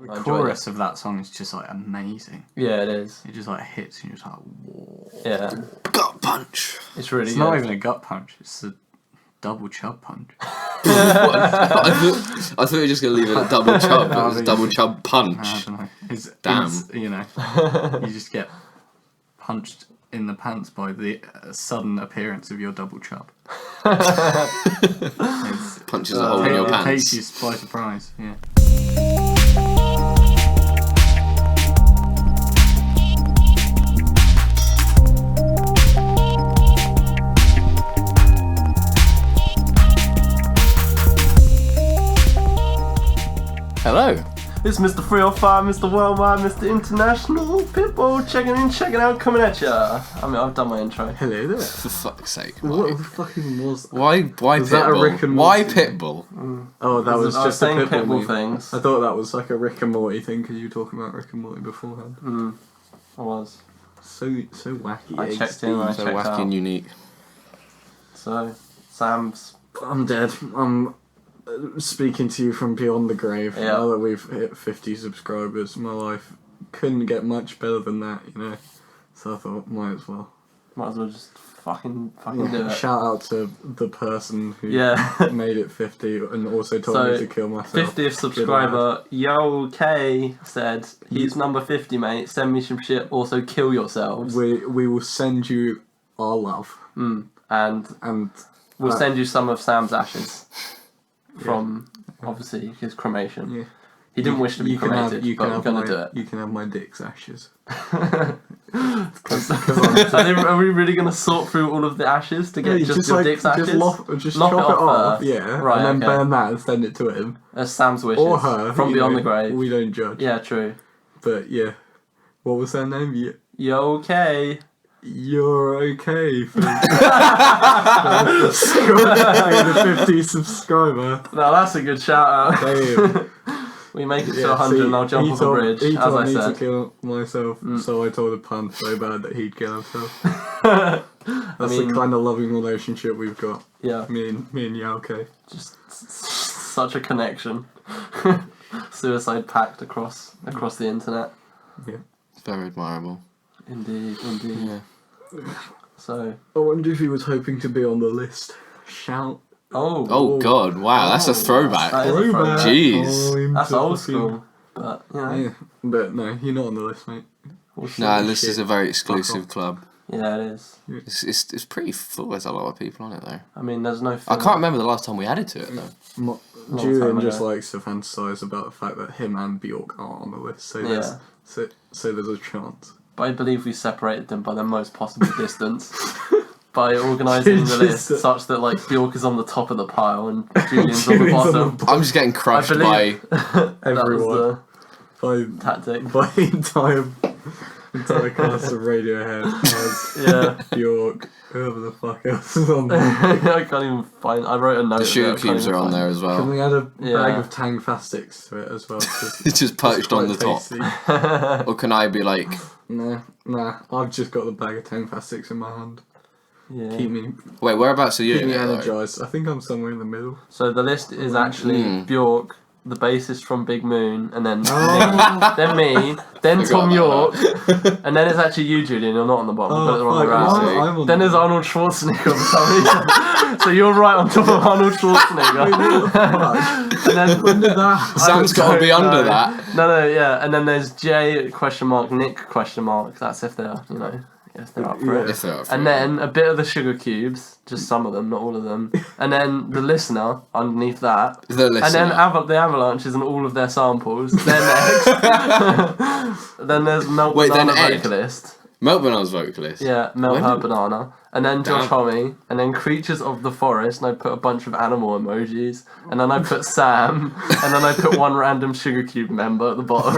The chorus of that song is just like amazing. Yeah, it is. It just like hits and you're just like, whoa. Yeah. Gut punch. It's really It's good. not even a gut punch, it's a double chub punch. I thought you were just going to leave it at double chub. It was a double chub punch. I don't know. Damn. You know, you just get punched in the pants by the sudden appearance of your double chub. Punches a hole in your It pants. takes you by surprise, yeah. Hello. It's Mr. 305, Mr. Worldwide, Mr. International. Pitbull checking in, checking out, coming at ya. I mean, I've done my intro. Hello there. For fuck's sake, What Mike. the fucking was that? Why Was that a Rick Pitbull? and Why Morty? Pitbull? Oh, that was I was just a saying Pitbull Pitbull meme. things. I thought that was like a Rick and Morty thing because you were talking about Rick and Morty beforehand. I was. So wacky. I checked in, I So checked wacky out. and unique. So, Sam's. I'm dead. I'm speaking to you from beyond the grave. Yeah. Now that we've hit 50 subscribers, my life couldn't get much better than that, you know. So I thought, might as well. Might as well just fucking do it. Shout out to the person who Yeah. made it 50 and also told me to kill myself. 50th subscriber, Yo K said, he's number 50, mate. Send me some shit. Also, kill yourselves. We will send you our love. And we'll send you some of Sam's ashes from, obviously, his cremation. Yeah. He didn't wish to be cremated, but we're going to do it. You can have my dick's ashes. Are we really going to sort through all of the ashes to get just your dick's ashes? Just Lop chop it it off, first. yeah, Right, and then okay. burn that and send it to him. As Sam's wishes. Or her. From you beyond know, the grave. We don't judge. Yeah, true. But yeah. What was her name? Yo K. You're okay for the 50 subscriber. No, that's a good shout out. Damn. We make it to 100 and I'll jump off a bridge, He as told I me to said. kill myself, so I told a pun so bad that he'd kill himself. That's mean- the kind of loving relationship we've got. Yeah, Me and Yauke. just such a connection. Suicide pact across the internet. Yeah. Very admirable. Indeed. Yeah. So, I wonder if he was hoping to be on the list. Shout. Oh God! Wow, that's a throwback. That is a throwback. Jeez. That's old school. But, you know. Yeah, but no, you're not on the list, mate. No, this is a very exclusive club. Yeah, it is. It's pretty full. There's a lot of people on it though. I mean, there's no I film. can't remember the last time we added to it though. Long Julian time just ago. likes to fantasize about the fact that him and Bjork are on the list, so Yeah. there's a chance. But I believe we separated them by the most possible distance. By organising the list Just- such that, like, Bjork is on the top of the pile and Julian's on the Julian's on the bottom. I'm just getting crushed believe- by. That Everyone. was By the tactic. by the entire cast of Radiohead has Yeah. Bjork, whoever the fuck else is on there. I can't even find. I wrote a note. The of it, I sugar can't cubes even are on find there it. as Can well. we add a bag Yeah. of Tang Fastics to it as well? It's just perched on the top. top. Or can I be like? Nah, I've just got the bag of Tang Fastics in my hand. Yeah. Keep me Wait, whereabouts are you? Keep me though? energised. I think I'm somewhere in the middle. So the list is actually Bjork, the bassist from Big Moon, and then Oh. then me, then Forgot Tom about York, and then it's actually you, Julian. You're not on the bottom. Put it the wrong way fuck, around. I'm on Then the there's Arnold Schwarzenegger for some reason. So you're right on top of Arnold Schwarzenegger. And then When did that? Sam's got to be under that. No, yeah. And then there's J ? Nick ? That's if they're, if they're up for Yeah. it. If they're up for And it. then a bit of the sugar cubes, just some of them, not all of them. And then the listener underneath that. The listener. And then the avalanches and all of their samples. Then next. Then there's Melt Wait, Banana then Ed. vocalist. Melt Banana's vocalist. Yeah, Melt When Her did- Banana. And then Josh Damn. Homme. And then Creatures of the Forest. And I put a bunch of animal emojis. And then I put Sam. And then I put one random Sugar Cube member at the bottom.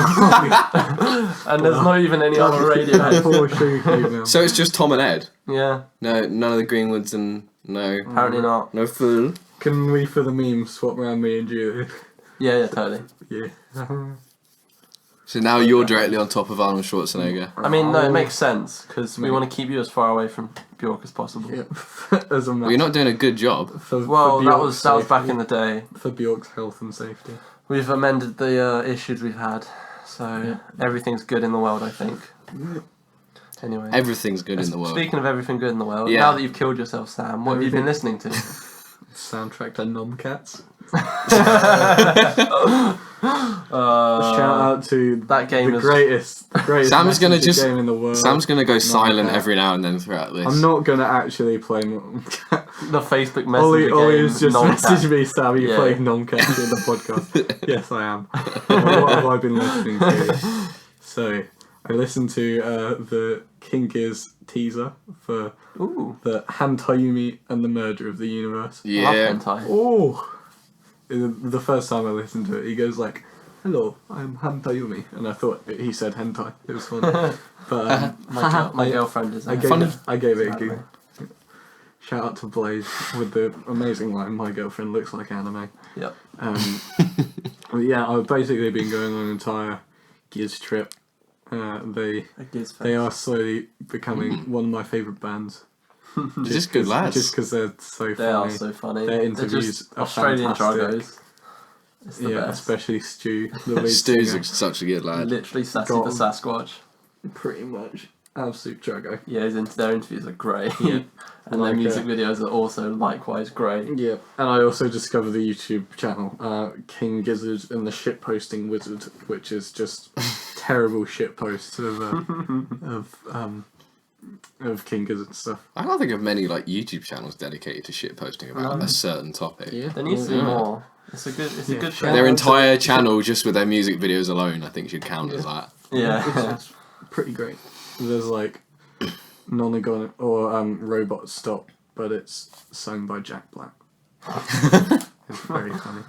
And there's not even any other Radiohead. Poor Sugar Cube now. So it's just Tom and Ed. Yeah, No, none of the Greenwoods and no, apparently not. no fool. Can we, for the meme, swap around me and Julia? Yeah, totally. Yeah. So now you're directly on top of Arnold Schwarzenegger. I mean, no, it makes sense because we want to keep you as far away from Bjork as possible. Yeah. As a Well, you're not doing a good job. for Well, that Bjork's was back safety. in the day. For Bjork's health and safety. We've amended the issues we've had, so everything's good in the world, I think. Anyway. Everything's good in the world. Speaking of everything good in the world, now that you've killed yourself, Sam, what have you been listening to? Soundtrack to Nomcats. Shout out to that game, the greatest Sam's gonna game in the world. Sam's gonna go silent every now and then throughout this. I'm not gonna actually play Nomcat. The Facebook Messenger Ollie game. has just messaged me, Sam, you playing Nomcat in the podcast. Yes, I am. What have I been listening to? So, I listened to the King Giz teaser for the Hantayumi and the Murder of the Universe. Yeah. I love hentai. Oh! The first time I listened to it, he goes like, "Hello, I'm Hantayumi," and I thought he said hentai. It was funny. But my girlfriend is I gave it a go. Shout out to Blaze with the amazing line, "My girlfriend looks like anime." Yep. But yeah, I've basically been going on an entire Giz trip. They are slowly becoming one of my favourite bands. Just good lads. Just because they're so funny. They are so funny. Their interviews are Australian fantastic. Dragos. It's the best. Especially Stu. The lead Stu's singer. such a good lad. Literally Sassy the Sasquatch. Pretty much. Absolute Drago. Yeah, their interviews are great. Yeah. And their music videos are also likewise great. Yeah. And I also discovered the YouTube channel, King Gizzard and the Shitposting Wizard, which is just terrible shitposts of King Gizzard stuff. I don't think of many like YouTube channels dedicated to shit posting about a certain topic. Yeah. There needs to be more. It's a good show. Their entire channel just with their music videos alone, I think, should count as that. Yeah. It's pretty great. There's like Nonagon or Robot Stop, but it's sung by Jack Black. It's very funny.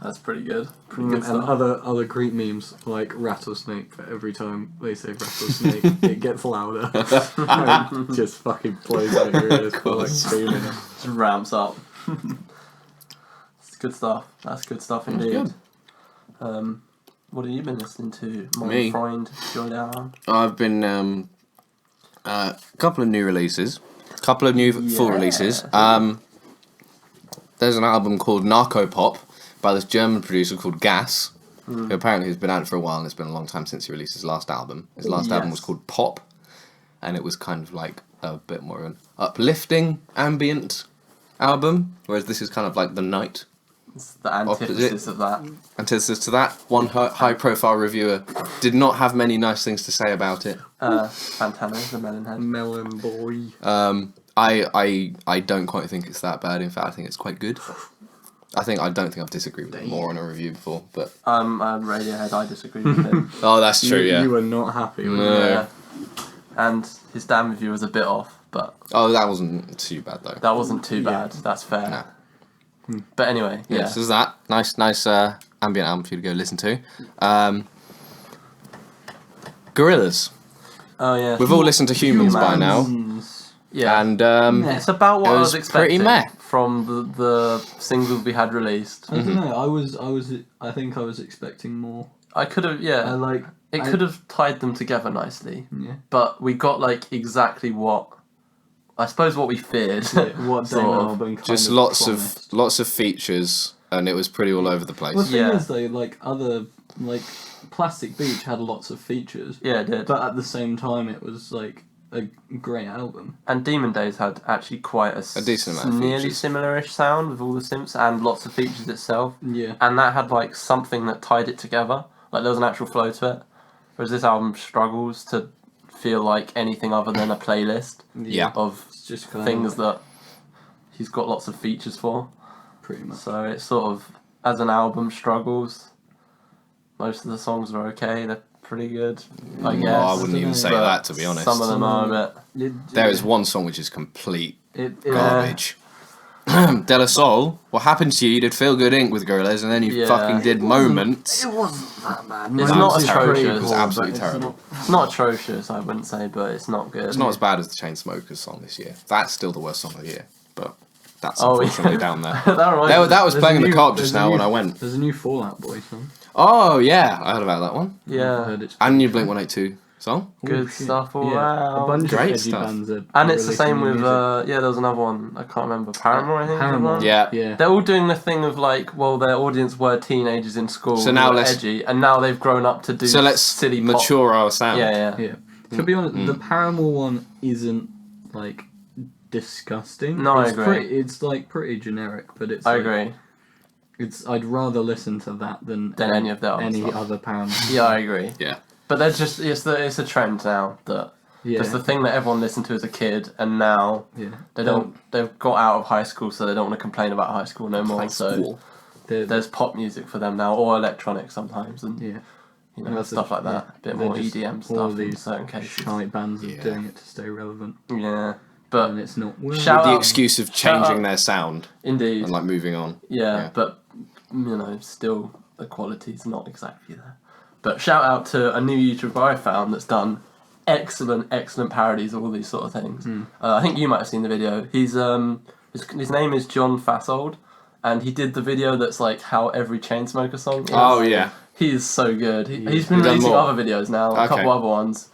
That's pretty good. Pretty good And stuff. other Greek memes like rattlesnake, but every time they say rattlesnake, it gets louder. And it just fucking plays out your ears for like 2 minutes. Just ramps up. It's good stuff. That's good stuff indeed. What have you been listening to, my friend Jordan? I've been a couple of new releases, couple of new full releases. There's an album called Narco Pop by this German producer called Gas, who apparently has been out for a while, and it's been a long time since he released his last album. His last album was called Pop, and it was kind of like a bit more of an uplifting, ambient album, whereas this is kind of like the night. It's the antithesis of that. Antithesis to that. One high-profile reviewer did not have many nice things to say about it. Fantano, the Melonhead. Melon boy. I don't quite think it's that bad. In fact, I think it's quite good. I don't think I've disagreed with it more on a review before, but Radiohead, I disagree with him. oh, that's true. You were not happy with it. Yeah. And his damn review was a bit off, but that wasn't too bad though. that wasn't too bad. That's fair. Nah. But anyway, So there's that nice ambient album for you to go listen to. Gorillaz. Oh yeah. We've all listened to Humans by now. Yeah. And it's about what I was expecting pretty meh. from the singles we had released. I don't know. I think I was expecting more. I could have, It could have tied them together nicely. Yeah. But we got like exactly what we feared. What sort of. album kind just of lots of features, and it was pretty all over the place. Well, the thing is though, like other Plastic Beach had lots of features. Yeah, it did. But at the same time, it was like a great album. And Demon Days had actually quite a decent amount of nearly features. similar-ish sound with all the synths and lots of features itself. Yeah. And that had like something that tied it together. Like there was an actual flow to it. Whereas this album struggles to feel like anything other than a playlist of just things that he's got lots of features for. Pretty much. So it sort of, as an album, struggles. Most of the songs are okay. They're pretty good, I guess. I wouldn't even say that, to be honest. Some of them are a bit. There is one song which is complete garbage. De La Soul, what happened to you? You did Feel Good Inc. with Gorillaz, and then you fucking did Moments. It wasn't that bad. It's not atrocious. It was absolutely terrible. It's not atrocious, I wouldn't say, but it's not good. It's not as bad as the Chainsmokers song this year. That's still the worst song of the year, but that's unfortunately down there. that was playing in the car just now when I went. There's a new Fall Out Boy song. Oh yeah, I heard about that one. Yeah. I heard it's And new Blink-182 song. Good stuff all A around. bunch Great of edgy stuff. bands are And it's the releasing same new with, music. there was another one, I can't remember, Paramore, I think. Paramore. Yeah. Yeah. They're all doing the thing of like, well, their audience were teenagers in school, So now who were let's- edgy, and now they've grown up to do So let's silly pop. mature our sound. Yeah. Yeah. To be honest, the Paramore one isn't like disgusting. No, I It's agree. It's like pretty generic, but it's. I like, agree. I'd rather listen to that than Any of their other any stuff. other Paramore. Yeah, I agree. Yeah. But they're just, it's a trend now that Yeah. it's the thing that everyone listened to as a kid, and now Yeah. they've got out of high school, so they don't want to complain about high school no more. High So school. there's pop music for them now, or electronic sometimes, and Yeah. you know, And that's stuff like that. yeah. A bit They're more just EDM all stuff in these certain cases. Shite bands are Yeah. doing it to stay relevant, Yeah, and but it's not. Shout The out- excuse of shout changing out- their sound indeed, and like moving on. yeah, but you know, still the quality's not exactly there. But shout out to a new YouTuber I found that's done excellent parodies of all these sort of things. I think you might have seen the video. He's his name is John Fassold, and he did the video that's like how every Chainsmoker song is. Oh yeah. He is so good. He's been He's done releasing more. other videos now, a Okay. couple other ones.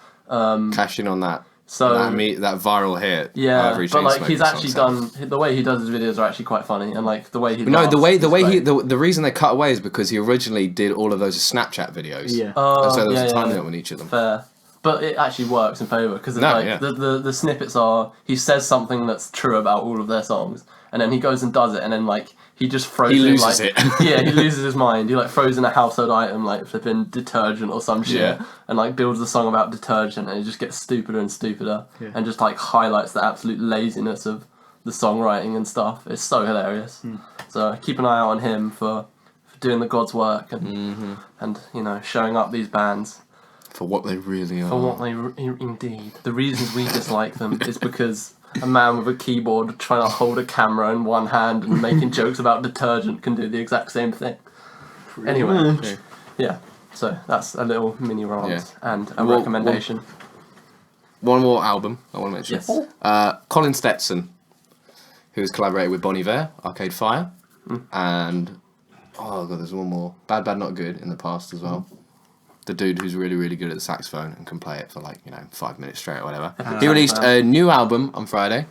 Cashing on that. So that viral hit. yeah, Every but like Chainsmokers he's actually song done the way he does his videos are actually quite funny, and like the way he No, laughs the way is he great. the reason they cut away is because he originally did all of those as Snapchat videos. Yeah. And so there was yeah, a time yeah. limit on each of them. Fair. But it actually works in favour because No, like yeah. the snippets are he says something that's true about all of their songs, and then he goes and does it, and then like he just throws He in, loses like, it. yeah, he loses his mind. He like throws in a household item like flipping detergent or some shit, Yeah. and like builds a song about detergent, and it just gets stupider and stupider, Yeah. and just like highlights the absolute laziness of the songwriting and stuff. It's so hilarious. So keep an eye out on him for doing the God's work and you know showing up these bands. For what they really are. For what they indeed. The reasons we dislike them is because a man with a keyboard trying to hold a camera in one hand and making jokes about detergent can do the exact same thing. Anyway, yeah. So that's a little mini rant Yeah. and a Well, recommendation. One more album I want to mention. Yes. Colin Stetson, who's collaborated with Bon Iver, Arcade Fire, and oh god, there's one more. Bad Bad Not Good in the past as well. The dude who's really, really good at the saxophone and can play it for like 5 minutes straight or whatever. He released a new album on Friday,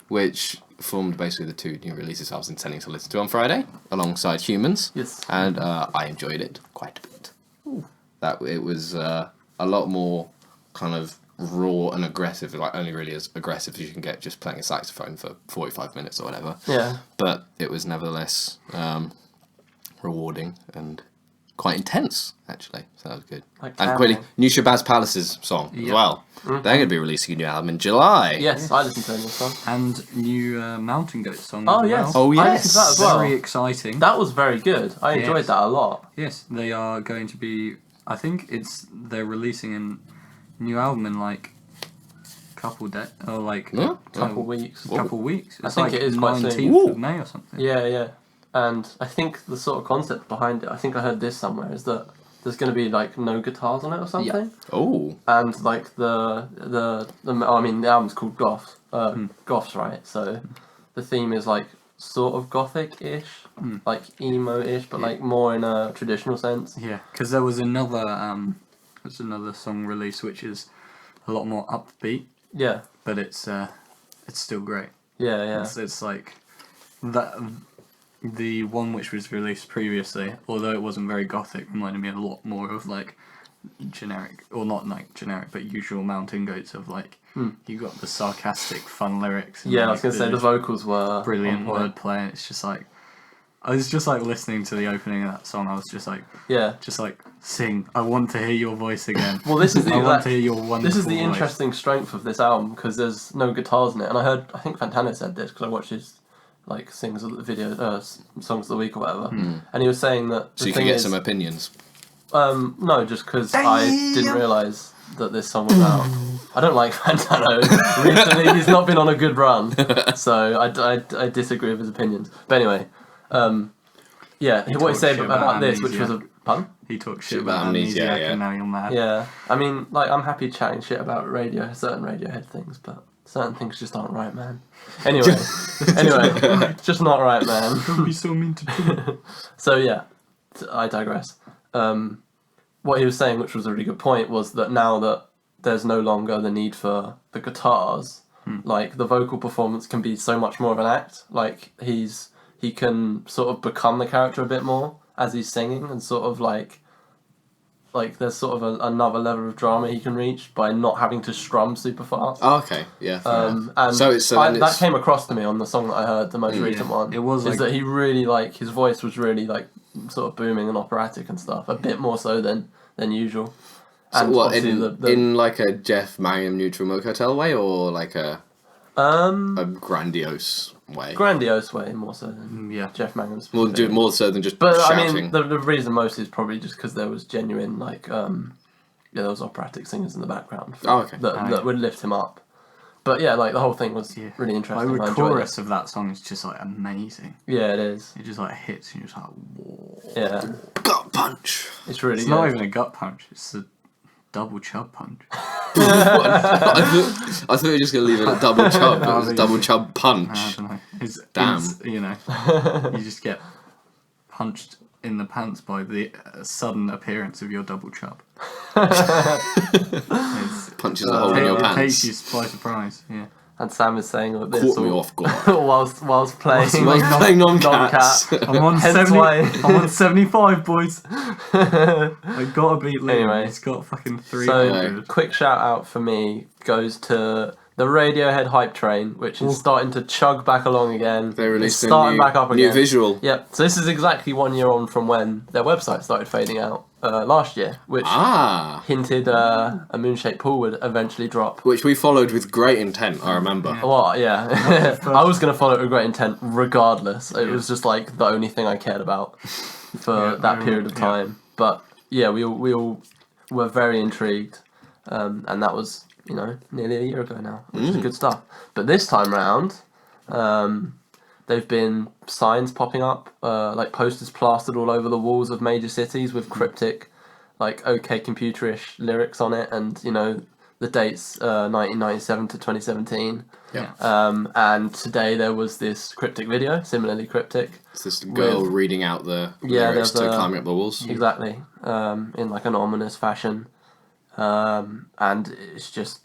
which formed basically the two new releases I was intending to listen to on Friday, alongside Humans. Yes. And I enjoyed it quite a bit. That it was a lot more kind of raw and aggressive, like only really as aggressive as you can get just playing a saxophone for 45 minutes or whatever. Yeah. But it was nevertheless rewarding and quite intense, actually. So that was good. Like and Cameron. quickly, new Shabazz Palace's song as well. They're going to be releasing a new album in July. Yes, I listened to this song. And new Mountain Goat song. Oh, as yes. well. Oh, I yes. listened to that as well. Very exciting. That was very good. I enjoyed Yes. that a lot. Yes, they are going to be. I think they're releasing a new album in like couple days or like Yeah? Couple weeks. couple weeks. It's think like it is quite soon. 19th Ooh. of May or something. Yeah, yeah. And I think the sort of concept behind it, I think I heard this somewhere, is that there's going to be like no guitars on it or something. Oh. And like the album's called Goths, Goths, right? So the theme is like sort of gothic-ish, like emo-ish, but like more in a traditional sense. Yeah, because there was another song release which is a lot more upbeat, Yeah, but it's still great. yeah, yeah. It's like that. The one which was released previously, although it wasn't very gothic, reminded me a lot more of like generic, or not like generic, but usual Mountain Goats of like you got the sarcastic, fun lyrics. And Yeah, I like, was going to say the vocals were brilliant on point. wordplay. And it's just like I was just like listening to the opening of that song. I was just like Yeah. sing. I want to hear your voice again. Well, this is the I want exact. to hear your wonderful This is the voice. interesting strength of this album because there's no guitars in it, and I think Fantana said this because I watched his like songs of the week or whatever, and he was saying that the So you thing can get is, some opinions. no, just because I didn't realise that this song was out. I don't like Fantano. Recently, he's not been on a good run, so I disagree with his opinions. But anyway, yeah, what he talks said shit about about this, which was a pun. He talks Shit shit about about amnesia, amnesia, yeah. and now you're mad. Yeah, I mean, like I'm happy chatting shit about certain Radiohead things, but certain things just aren't right, man. Anyway, just not right, man. Don't be so mean to me. So yeah, I digress. What he was saying, which was a really good point, was that now that there's no longer the need for the guitars. Like, the vocal performance can be so much more of an act. Like, he can sort of become the character a bit more as he's singing, and sort of like there's sort of another level of drama he can reach by not having to strum super fast. Oh, okay, yeah. And that came across to me on the song that I heard, the most recent one. It was that he really, like, his voice was really, like, sort of booming and operatic and stuff, a bit more so than usual. So And what, obviously in like a Jeff Mangum Neutral Milk Hotel way, or like a grandiose way? grandiose way, more so than Jeff Mangum's. More so than just But shouting. I mean, the reason mostly is probably just because there was genuine, like, there was operatic singers in the background that would lift him up. But yeah, like, the whole thing was really interesting. Like, the chorus of that song is just, like, amazing. Yeah, it is. It just, like, hits and you're just like, whoa. Yeah. Gut punch! It's really It's good. not even a gut punch, it's a double chub punch. I thought you were just going to leave it at double chub. It was a double chub punch. I don't know. Damn. You know, you just get punched in the pants by the sudden appearance of your double chub. Punches a hole in your It pants. takes you by surprise, yeah. And Sam is saying all this Caught me off guard. whilst playing Playing non-cats. I'm on Hence 70, why- I'm on 75, boys. I gotta beat Liam. Anyway, He's got fucking 300. So, quick shout out for me goes to the Radiohead hype train, which is starting to chug back along again. They released It's starting back up new again. visual. Yep. So this is exactly 1 year on from when their website started fading out last year, which hinted a moon-shaped pool would eventually drop. Which we followed with great intent, I remember. Well, yeah. I was going to follow it with great intent regardless. It was just like the only thing I cared about for that period of time. But yeah, we all were very intrigued. And that was, nearly a year ago now, which is good stuff. But this time round, they've been signs popping up, like posters plastered all over the walls of major cities with cryptic, like OK Computerish lyrics on it, and the dates 1997 to 2017. Yeah. And today there was this cryptic video, similarly cryptic. It's this girl reading out the Yeah, lyrics there's to Climbing Up the Walls. Exactly. In like an ominous fashion. And it's just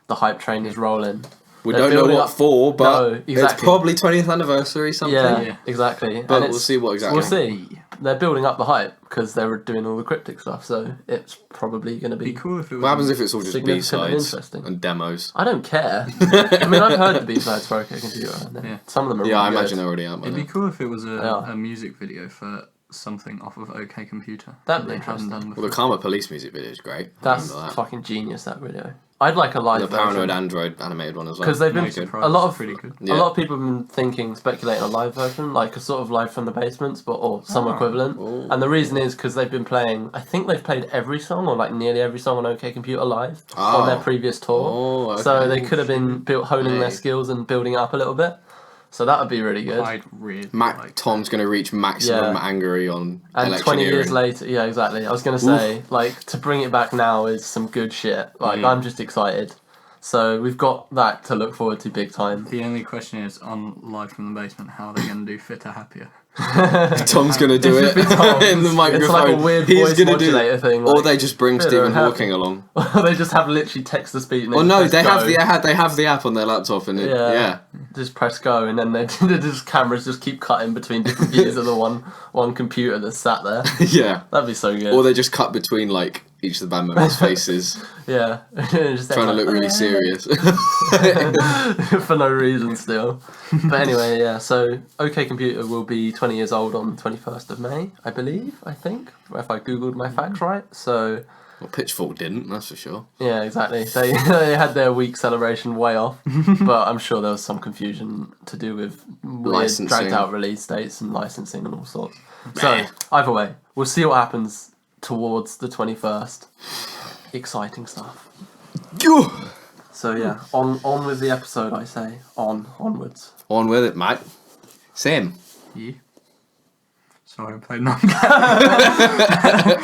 the hype train is rolling. We They're don't know building what up- for, but No, exactly. it's probably 20th anniversary something. Yeah, exactly. But And we'll see what exactly. We'll see. They're building up the hype because they were doing all the cryptic stuff, so it's probably going to It'd be be. cool if it was. What happens if it's all just Significant and B-sides interesting. and demos? I don't care. I mean, I've heard the B-sides for OK Computer. And Yeah. Some of them are Yeah, I really imagine good. they're already out by It'd be now. cool if it was Yeah. a music video for something off of OK Computer. That'd be that they hadn't interesting. done Well, before. the Karma Police music video is great. I That's remember that. fucking genius, that video. I'd like a live The version. Paranoid Android animated one as well. Because they've been No surprise, a lot it's of pretty good. Yeah. a lot of people have been speculating a live version, like a sort of live from the basements, or some equivalent. Ooh. And the reason is because they've been playing. I think they've played every song, or like nearly every song on OK Computer live on their previous tour. Oh, okay. So they could have been honing their Hey. skills and building it up a little bit. So that would be really good. I'd really like Tom's going to reach maximum Yeah. angry on And 20 years electioneering. later, yeah, exactly. I was gonna say, like, to bring it back now is some good shit. Like, I'm just excited. So we've got that to look forward to big time. The only question is, on Live from the Basement, how are they going to do Fitter Happier? Tom's going to do it Tom. in the microphone. It's like a weird He's voice gonna do modulator thing. Or Like, they just bring Fitter Stephen and happy. Hawking along. they just have literally text to speech. And Well, then no, press they go. have the app on their laptop, and yeah. Just press go, and then they just cameras just keep cutting between different views of the one computer that's sat there. yeah. That'd be so good. Or they just cut between like each of the band members' faces, yeah, just trying to look really serious. for no reason still. But anyway, yeah, so OK Computer will be 20 years old on the 21st of May, I think, if I googled my facts right. So, Well, Pitchfork didn't, that's for sure. yeah, exactly. They had their week celebration way off, but I'm sure there was some confusion to do with weird Licensing. dragged out release dates and licensing and all sorts. So, either way, we'll see what happens towards the 21st. Exciting stuff. So yeah, on with the episode, I say. Onwards. On with it, mate. Same. Yeah. Sorry, I played non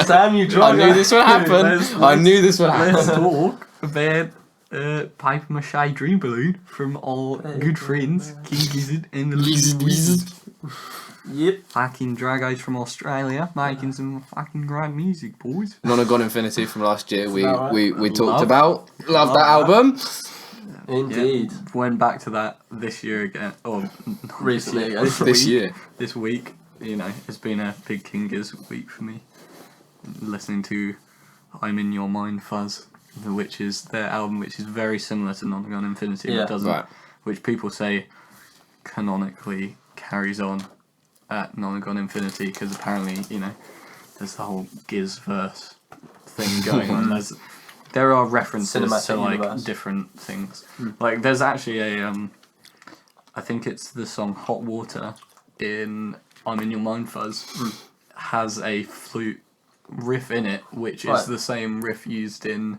Sam, you I drunk. knew this would happen. I knew this would Let's happen. talk about Paper Mâché Dream Balloon from our good friends King Gizzard and the Little Wizard. Yep. Fucking dragos from Australia making some fucking great music, boys. None of Gone Infinity from last year. We talked Love. about. Love that album. Indeed. Yeah, went back to that this year again, or Recently again. This year. This week, you know, it's been a big King Giz week for me. Listening to I'm in Your Mind Fuzz, which is their album, which is very similar to None Gone Infinity, Yeah. but doesn't, Right. which people say canonically carries on at None Gone Infinity, because apparently, you know, there's the whole Gizzverse thing going on. There are references Cinematic to like universe. different things. Like there's actually a I think it's the song Hot Water in I'm in Your Mind Fuzz has a flute riff in it, which is Right. the same riff used in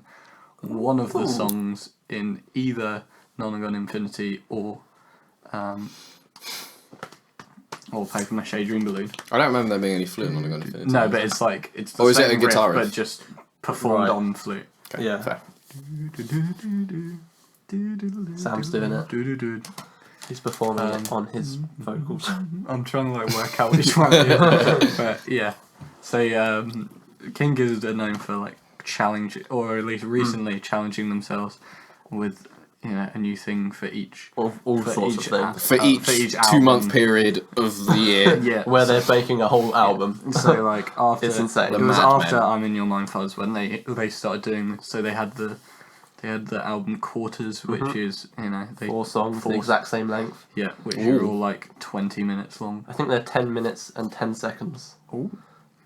one of the songs in either None Gone Infinity or Paper Mâché Dream Balloon. I don't remember there being any flute on Gone Infinity. No, but it's like it's the Or is it same a guitar riff, riff? but just performed Right. on flute. Okay, Yeah. fair. Sam's doing it. He's performing it on his vocals. I'm trying to like work out which one it is. But yeah. So King Gizzard are known for like challenge, or at least recently challenging themselves with, you know, a new thing for each. All For sorts of each things. For each album. 2-month period of the year. Yeah. Where they're making a whole album. So like after It's insane. It was The Madmen. after I'm in Your Mind Fuzz when they started doing this. So they had the album Quarters, which is, you know, 4 songs, the four- exact same length. yeah, which Ooh. are all like 20 minutes long. I think they're 10 minutes and 10 seconds Ooh.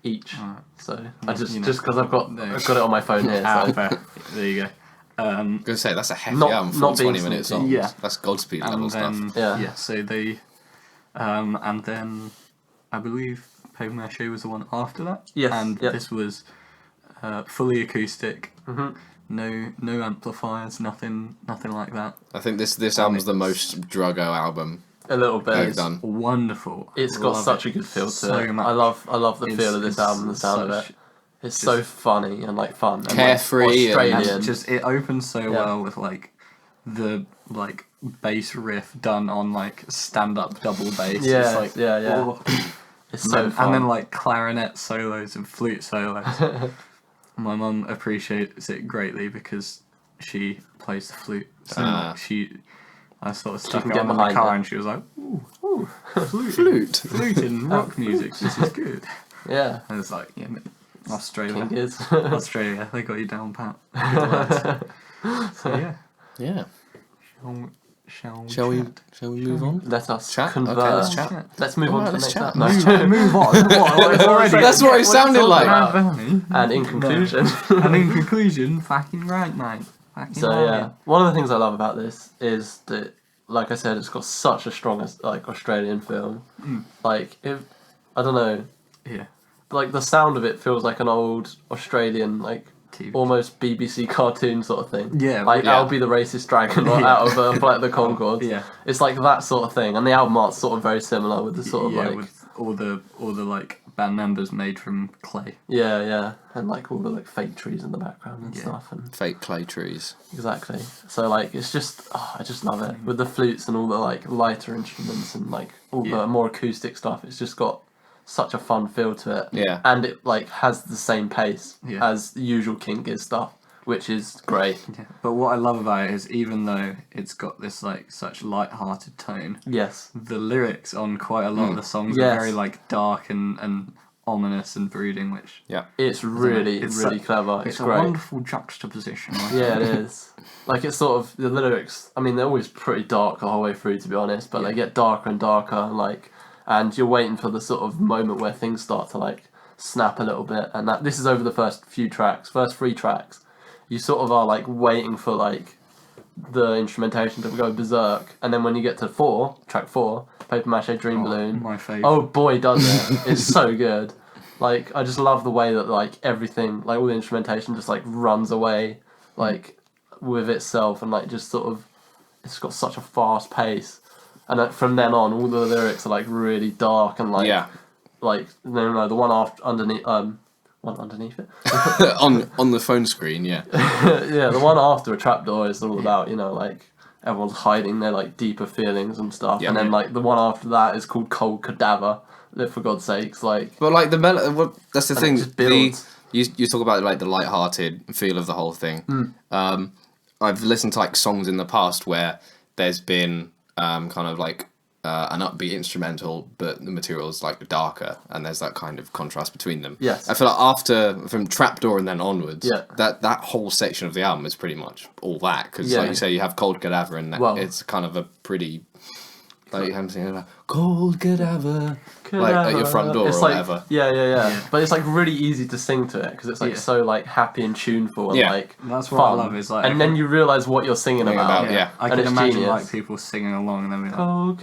each. Alright. So I just You know. because I've got There. it on my phone here. So. Fair. There you go. I'm going to say, that's a hefty Not- album for not being 20-minute sneaky. songs. Yeah. That's Godspeed level And stuff. then Yeah. so they and then I believe Paper Mâché was the one after that. Yes, And yep. this was fully acoustic. Mhm. No amplifiers, nothing like that. I think this album's the most Druggo album A little bit. they've It's, done. Wonderful. it's got Love such it a good feel to so it. much. I love the feel of this It's album, the sound of such- it. It's so funny and like fun. And, Carefree like, and- Australian. And just it opens so Yeah. well with like the like bass riff done on like stand up double bass. Yeah, It's like, yeah. oh. It's so fun. And then like clarinet solos and flute solos. My mum appreciates it greatly because she plays the flute. So Ah. I sort of stuck can it get on in the behind car it. and she was like, ooh, Flute. flute in rock music, this is good. yeah. And it's like, yeah, Australia. King is. Australia, they got you down pat. Good lads. So yeah. Yeah. Shall Shall we chat? move on? Let us Chat? converse. Okay, let's chat. Let's move on to the let's next chat. album. Move on. What? Already? That's what it sounded like. Madvillainy. And in conclusion, And in conclusion, fucking right, mate. Fucking so right. yeah, one of the things I love about this is that, like I said, it's got such a strong like Australian film. Like I don't know, Yeah. like the sound of it feels like an old Australian like TV. almost BBC cartoon sort of thing. Yeah, like yeah. I'll be the racist dragon or Yeah. out of Flight of the Conchords. Yeah. It's like that sort of thing, and the album art's sort of very similar with the sort of yeah, like with all the like band members made from clay. yeah, and like all the like fake trees in the background and Yeah. stuff, and Fake clay trees. exactly. So like it's just I just love it with the flutes and all the like lighter instruments and like all Yeah. the more acoustic stuff. It's just got such a fun feel to it. Yeah. And it like has the same pace Yeah. as the usual King Giz stuff, which is great. Yeah. But what I love about it is even though it's got this like such light-hearted tone, Yes. the lyrics on quite a lot of the songs Yes. are very like dark and ominous and brooding, which It's really It's really clever. it's a great. wonderful juxtaposition. Like, Yeah, it is. Like it's sort of the lyrics. I mean, they're always pretty dark the whole way through, to be honest. But Yeah. they get darker and darker, like, and you're waiting for the sort of moment where things start to like snap a little bit. And that this is over the first 3 tracks. You sort of are like waiting for like the instrumentation to go berserk, and then when you get to track 4, Paper Mâché Dream Balloon. my favourite. Oh boy, does it! It's so good. Like I just love the way that like everything, like all the instrumentation, just like runs away, like with itself, and like just sort of, it's got such a fast pace, and from then on, all the lyrics are like really dark and like Yeah. like no, the one underneath one underneath it. on the phone screen, yeah. Yeah, the one after a trapdoor is all about, you know, like everyone's hiding their like deeper feelings and stuff. Yeah. And then like the one after that is called Cold Cadaver, For God's sakes, like. But like that's the And thing. it just builds. You talk about like the light-hearted feel of the whole thing. I've listened to like songs in the past where there's been kind of like an upbeat instrumental, but the material is like darker, and there's that kind of contrast between them. Yes. I feel like from Trapdoor and then onwards, Yeah. that whole section of the album is pretty much all that, because Yeah. like you say, you have Cold Cadaver, and it's kind of a pretty. Like I'm saying, like, Cold Cadaver, like at your front door it's or like, whatever. Yeah. But it's like really easy to sing to it because it's like so like happy and tuneful and like That's what fun. I love is like, and then you realise what you're singing about. Yeah. I And can it's imagine genius. like people singing along and then be like, Oh,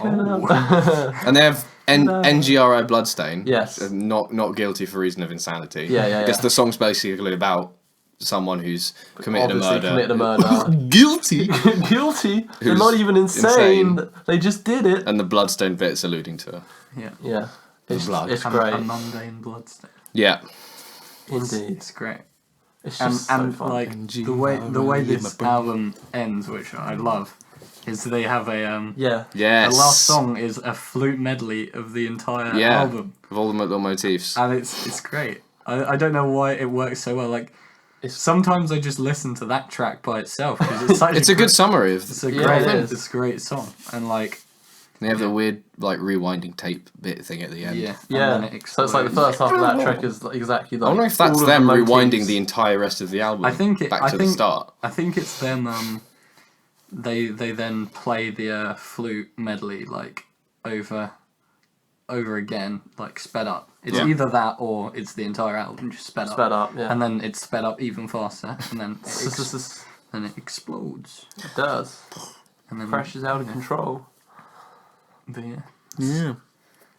And they have NGRI Bloodstain. Yes. Not guilty for reason of insanity. Yeah. Because the song's basically about someone who's committed Committed a a murder. Guilty. Guilty. They're Who's not even insane. insane. They just did it. And the Bloodstain bit's alluding to her. Yeah. It's, blood. it's a great. mundane bloodstain. Yeah. Indeed. It's great. It's And just so fun. like the way this album ends, which I love, is they have a Yeah. Yes. the last song is a flute medley of the entire Yeah. album, With all the little motifs. and it's great. I don't know why it works so well. Like sometimes I just listen to that track by itself because it's such It's a good summary of. it's a Yeah, great it is. it's a great song, and like They have the weird like rewinding tape bit thing at the end. and Yeah. then it So it's like the explodes. first half of that track is like exactly like. I wonder if that's all of them the rewinding motifs. the entire rest of the album. I think back to the start. I think it's them. They then play the flute medley like over again, like sped up. It's Yeah. either that or it's the entire album just sped up. Sped up, yeah. And then it's sped up even faster, and then then it explodes, It does. and then Pressure's out of control. But yeah, Yeah.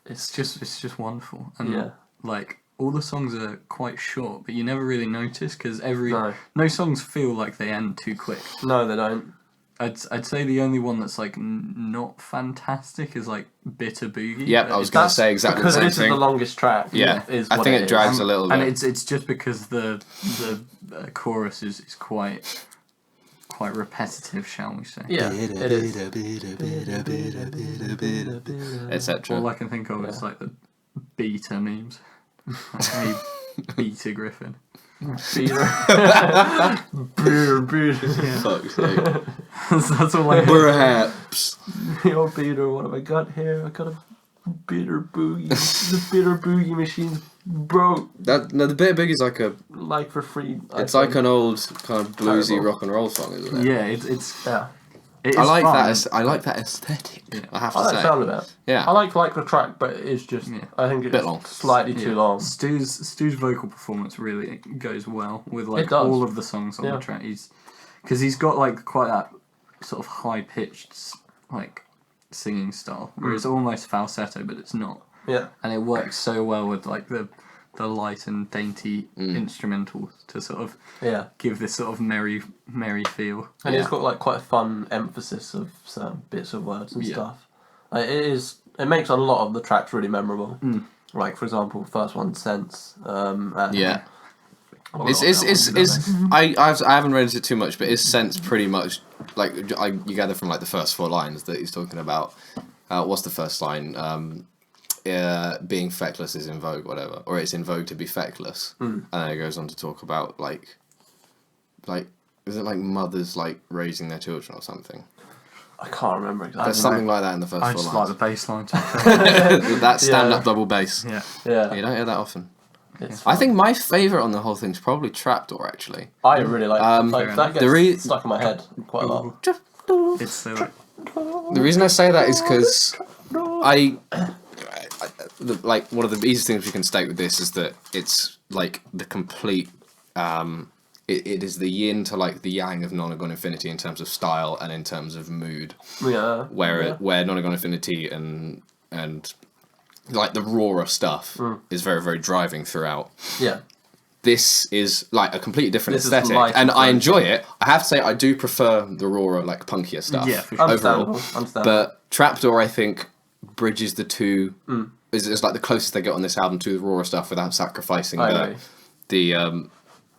it's just wonderful, and Yeah. like all the songs are quite short, but you never really notice because No. no songs feel like they end too quick. No, they don't. I'd say the only one that's like not fantastic is like Bitter Boogie. Yep, but I was it's- going to say exactly the Because same this is thing. the longest track. Yeah. Is I what think it is. drags a little bit. and it's just because the chorus is quite repetitive, shall we say? Yeah, it is. etc. All I can think of is like the beta memes. Like, Beta Griffin. Beater. Beater. Fuck's sake. That's all I hear. Perhaps. Yo, Beater, what have I got here? I got a bitter boogie. The bitter boogie machine's broke. The Bitter Boogie's like Like for free. it's like an old kind of bluesy Terrible. rock and roll song, isn't it? Yeah, it's Yeah. it is I like fun. that. I like that aesthetic. Yeah. I have I to like the say. sound of it. Yeah. I like the track, but it's just, I think it's Bit long. slightly too long. Stu's vocal performance really goes well with like It does. all of the songs on Yeah. the track. Because he's got like quite that sort of high pitched like singing style, where it's almost falsetto, but it's not, Yeah. and it works so well with like the light and dainty instrumentals to sort of Yeah. give this sort of merry feel. And Yeah. it's got like quite a fun emphasis of certain bits of words and Yeah. stuff. Like, it makes a lot of the tracks really memorable. Like, for example, first one, Sense. And Yeah. Oh, I haven't read it too much, but is Sense pretty much like you gather from like the first 4 lines that he's talking about. What's the first line? Being feckless is in vogue, whatever, or it's in vogue to be feckless, and then it goes on to talk about like is it like mothers like raising their children or something? I can't remember exactly. There's something like that in the first I 4 just lines. like the bass line. That stand-up double bass. Yeah. Yeah. You don't hear that often. It's I think my favourite on the whole thing is probably Trapdoor, actually. I really like fair that The gets stuck in my head quite a lot. It's so like, The reason I say that is because like one of the easiest things we can state with this is that it's like the complete it is the yin to like the yang of Nonagon Infinity in terms of style and in terms of mood, Yeah. where Nonagon Infinity and like the rawer stuff is very, very driving throughout. Yeah. This is like a completely different This is aesthetic, light and I and enjoy it. I have to say, I do prefer the rawer, like punkier stuff. Yeah, for sure. Understandable. Overall. But Trapdoor, I think, bridges the two. Is like the closest they get on this album to the rawer stuff without sacrificing I agree.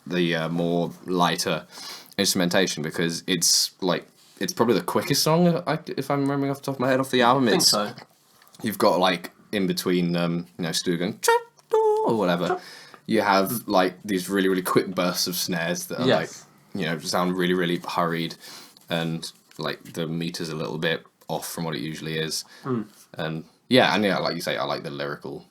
the more lighter instrumentation, because it's probably the quickest song, if I'm remembering off the top of my head, off the album. I think so. You've got like in between, Stu going trapdoor or whatever, you have like these really, really quick bursts of snares that are like, sound really, really hurried, and like the meter's a little bit off from what it usually is. And like you say, I like the lyrical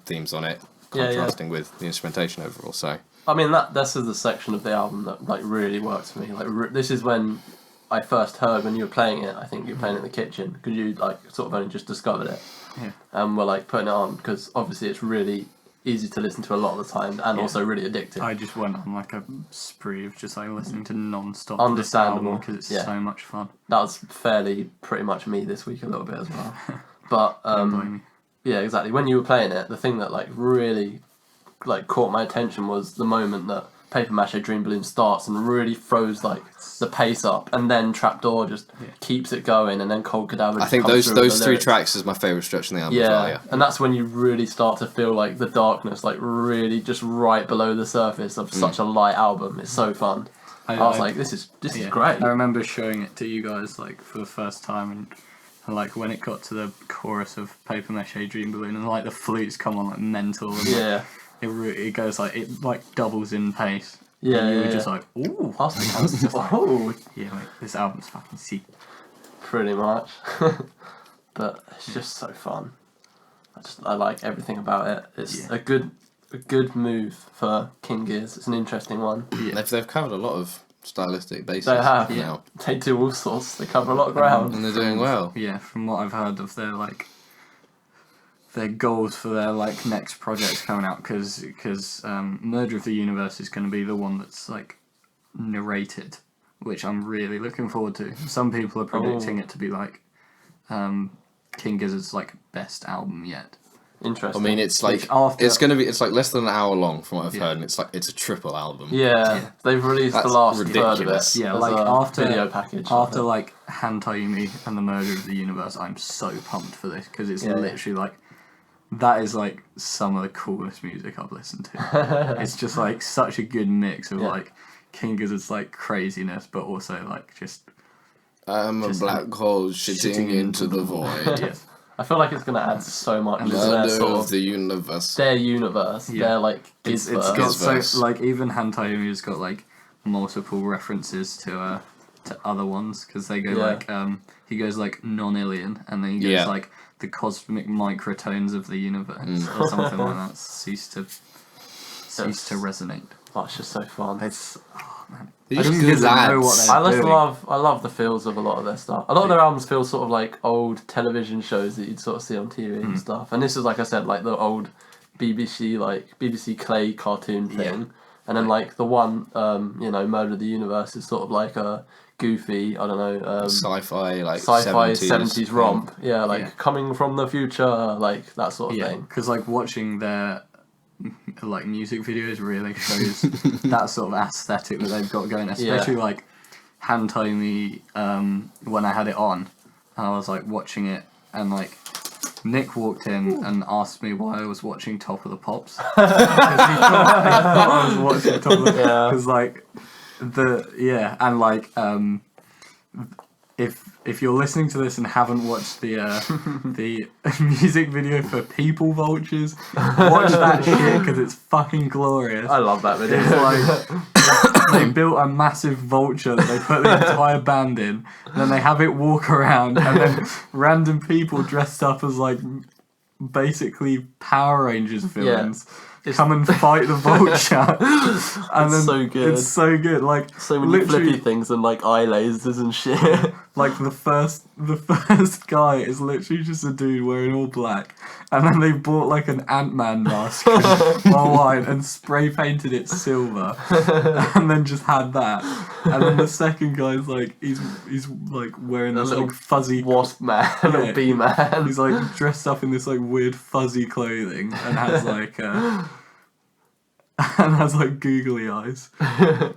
themes on it, contrasting with the instrumentation overall. So I mean, this is the section of the album that like really works for me. Like this is when I first heard when you were playing it. I think you were playing it in the kitchen because you like sort of only just discovered it, and we're like putting it on because obviously it's really easy to listen to a lot of the time and also really addictive. I just went on like a spree of just like listening to non-stop. Understandable, because it's so much fun. That was pretty much me this week a little bit as well. But yeah, exactly. When you were playing it, the thing that like really like caught my attention was the moment that Paper Mâché Dream Balloon starts and really throws like the pace up, and then Trapdoor just keeps it going, and then Cold Cadaver. I think those 3 tracks is my favourite stretch in the album. Yeah, and that's when you really start to feel like the darkness, like really just right below the surface of such a light album. It's so fun. I was like, this is great. I remember showing it to you guys like for the first time, and like when it got to the chorus of Paper Mâché Dream Balloon, and like the flutes come on like mental. And, it goes like it like doubles in pace. Yeah, and you were just like, ooh, yeah, mate, this album's fucking sick. Pretty much, but it's just so fun. I like everything about it. It's a good move for King Giz. It's an interesting one. Yeah. They've covered a lot of stylistic bases. They have. Now. They do all sorts. They cover a lot of ground, and they're doing well. Yeah, from what I've heard of their goals for their like next projects coming out, because Murder of the Universe is going to be the one that's like narrated, which I'm really looking forward to. Some people are predicting it to be like King Gizzard's like best album yet. Interesting. I mean, it's like it's like less than an hour long from what I've heard, and it's a triple album. Yeah. They've released the last third of it. Yeah, like after video package. After like Hantayumi and the Murder of the Universe, I'm so pumped for this because it's literally like. That is like some of the coolest music I've listened to. It's just like such a good mix of like King Gizzard's like craziness, but also like just. I'm a black hole shitting into the void. Yes. I feel like it's going to add so much to their sort of the universe. Their universe. Yeah. Their like Gizzverse. It's got so like even Hantayumi's got like multiple references to other ones because they go like he goes like non-alien, and then he goes like the cosmic microtones of the universe or something like that cease to resonate. That's just so fun. It's I love the feels of a lot of their stuff. A lot of their albums feel sort of like old television shows that you'd sort of see on TV and stuff. And this is, like I said, like the old BBC Clay cartoon thing. And then like the one, Murder of the Universe is sort of like a goofy, I don't know, sci-fi 70s romp. Yeah, like coming from the future, like that sort of thing. Because like watching their like music videos really shows that sort of aesthetic that they've got going, especially like Hantayumi, when I had it on and I was like watching it, and like Nick walked in and asked me why I was watching Top of the Pops. Because he thought I was watching Top of the Pops. Because and like if you're listening to this and haven't watched the music video for People Vultures, watch that shit because it's fucking glorious. I love that video. It's like they built a massive vulture that they put the entire band in, and then they have it walk around, and then random people dressed up as like basically Power Rangers villains. Come and fight the vulture. And it's so good. It's so good. Like so many flippy things and like eye lasers and shit. Like the first guy is literally just a dude wearing all black, and then they bought like an Ant-Man mask online and spray painted it silver, and then just had that. And then the second guy's like he's like wearing this like fuzzy wasp man, little bee man. He's like dressed up in this like weird fuzzy clothing and has like googly eyes.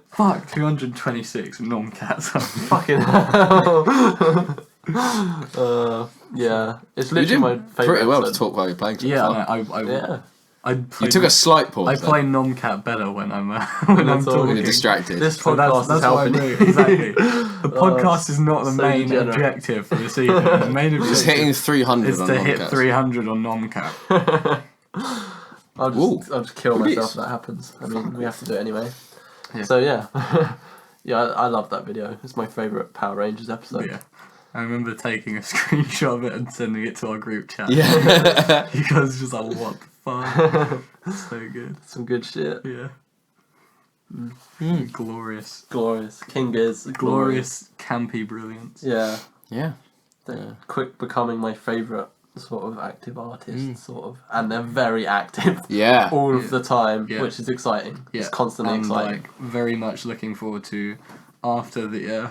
Fuck, 226 non-cats. Fucking hell. Yeah, it's literally my favourite. Pretty well to talk while you're playing. Yeah, You took a slight pause. I then. play Nomcat better when I'm when I'm all talking. When you're distracted. This So podcast that's is what I helping do. you. Exactly. The podcast is not the so main degenerate. objective for this evening. The main Just hitting objective 300 is on to hit Nomcast. 300 on Nomcat. I'll just kill Please. myself if that happens. I mean, we have to do it anyway. Yeah. So yeah, yeah, I love that video. It's my favourite Power Rangers episode. Yeah. I remember taking a screenshot of it and sending it to our group chat. Yeah. You guys just like, what the fuck? So good. Some good shit. Yeah. Glorious. Glorious. King Giz. Glorious, campy brilliance. Yeah. Yeah. They're quick becoming my favourite sort of active artist, sort of. And they're very active Yeah. all of the time, Yeah. which is exciting. Yeah. It's constantly and, exciting. like, very much looking forward to after the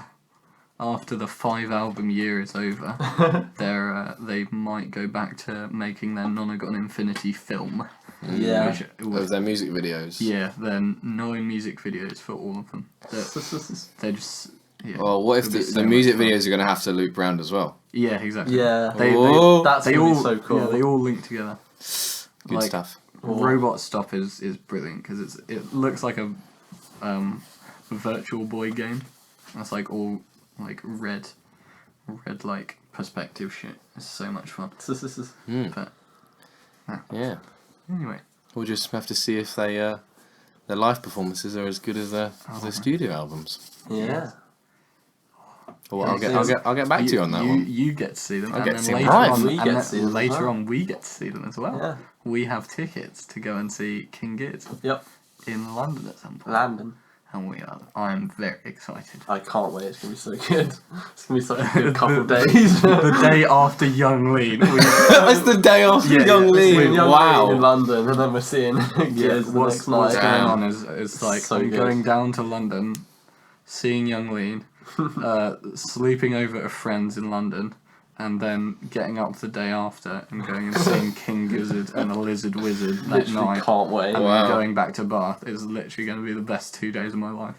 5-album year is over, they might go back to making their Nonagon Infinity film. Yeah. Those their music videos. Yeah, then 9 music videos for all of them. They're just. Yeah, Well, what if it'll be the so much music fun. videos are going to have to loop round as well? Yeah, exactly. Yeah. Whoa. That's They going to all be so cool. Yeah, they all link together. Good Like, stuff. Robot Stop is brilliant because it looks like a Virtual Boy game. That's like all like red like perspective shit. It's so much fun. But Yeah. anyway, We'll just have to see if their live performances are as good as their studio albums. Yeah. Well, I'll get back to you on that one. You get to see them, I'll and get then to see them later live. on, We get and to see then them as later well. on we get to see them as well. Yeah. We have tickets to go and see King Gizzard Yep. in London at some point. Landon. And I am very excited. I can't wait. It's going to be so good. It's going to be such a good couple of days. The day after Young Lean. That's the day after Yeah, Young yeah, Lee. We're in Young Wow. Lean in London, and then we're seeing Giz the what's next going night. Damn. on is like So I'm good. going down to London, seeing Young Lean, sleeping over at a friend's in London, and then getting up the day after and going and seeing King Gizzard and the Lizard Wizard that Literally night. can't wait. And Wow. then going back to Bath is literally going to be the best 2 days of my life.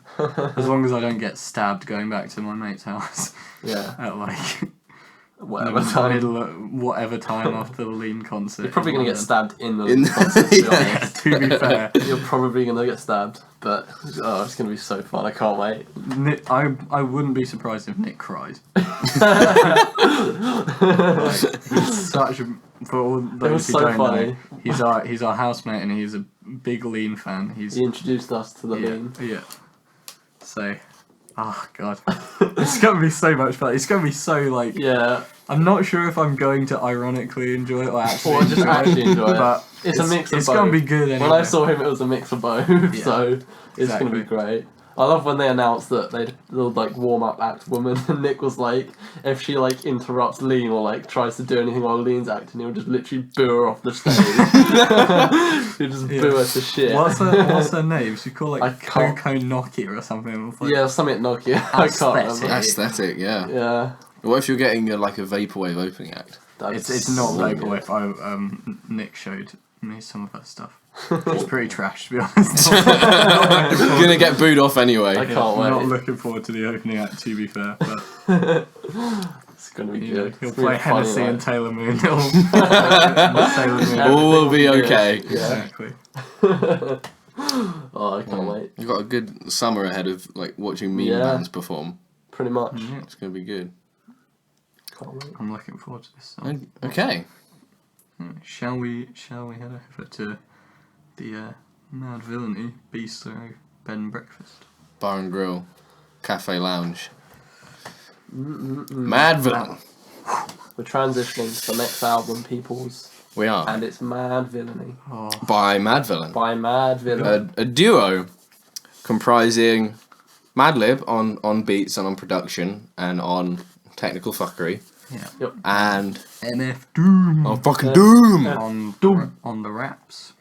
As long as I don't get stabbed going back to my mate's house Yeah. at like Whatever the time. middle of whatever time after the Lean concert. You're probably in going to get London. stabbed in the In- concert, to be Yeah. honest. To be fair, You're probably going to get stabbed, but it's going to be so fun. I can't wait. Nick, I wouldn't be surprised if Nick cried. He's such a, for all was those who so don't funny. know, he's our housemate and he's a big Lean fan. He's He introduced us to the yeah, Lean. yeah. So, oh god, it's gonna be so much fun. It's gonna be so like. Yeah. I'm not sure if I'm going to ironically enjoy it or actually Or just actually enjoy it. but It's a mix of It's both. gonna be good anyway. When I saw him, it was a mix of both, so it's exactly. going to be great. I love when they announced that they'd like warm up act woman, and Nick was like, if she like interrupts Lean or like tries to do anything while Lean's acting, he'll just literally boo her off the stage. He'll just boo her to shit. What's her name? She called I like can't- Coco Nokia or something. It's like, Yeah, something Nokia. I can't remember. Aesthetic, yeah. Yeah. What if you're getting like a vaporwave opening act? It's not so vaporwave. Nick showed me some of her stuff. It's pretty trash, to be honest. You're gonna get booed off anyway. I can't wait. Not looking forward to the opening act, to be fair. But It's going to be you know, good. he'll It's gonna play be funny, Hennessy like. and Taylor Moon. Taylor Moon. All will be Everything will be okay. good. Yeah. Exactly. Oh, I can't wait. You've got a good summer ahead of like watching meme Yeah. bands perform. Pretty much. Yeah, It's gonna be good. Can't wait. I'm looking forward to this song. Okay. Shall we head over to the Madvillainy Bistro Bed and Breakfast? Bar and Grill, Cafe Lounge. Mad Villain. We're transitioning to the next album, peoples, We are. and it's Madvillainy Oh, By Mad Villain. by Madvillainy. A duo comprising Madlib on beats and on production and on technical fuckery. yeah. And NF Doom on fucking Doom! on the raps.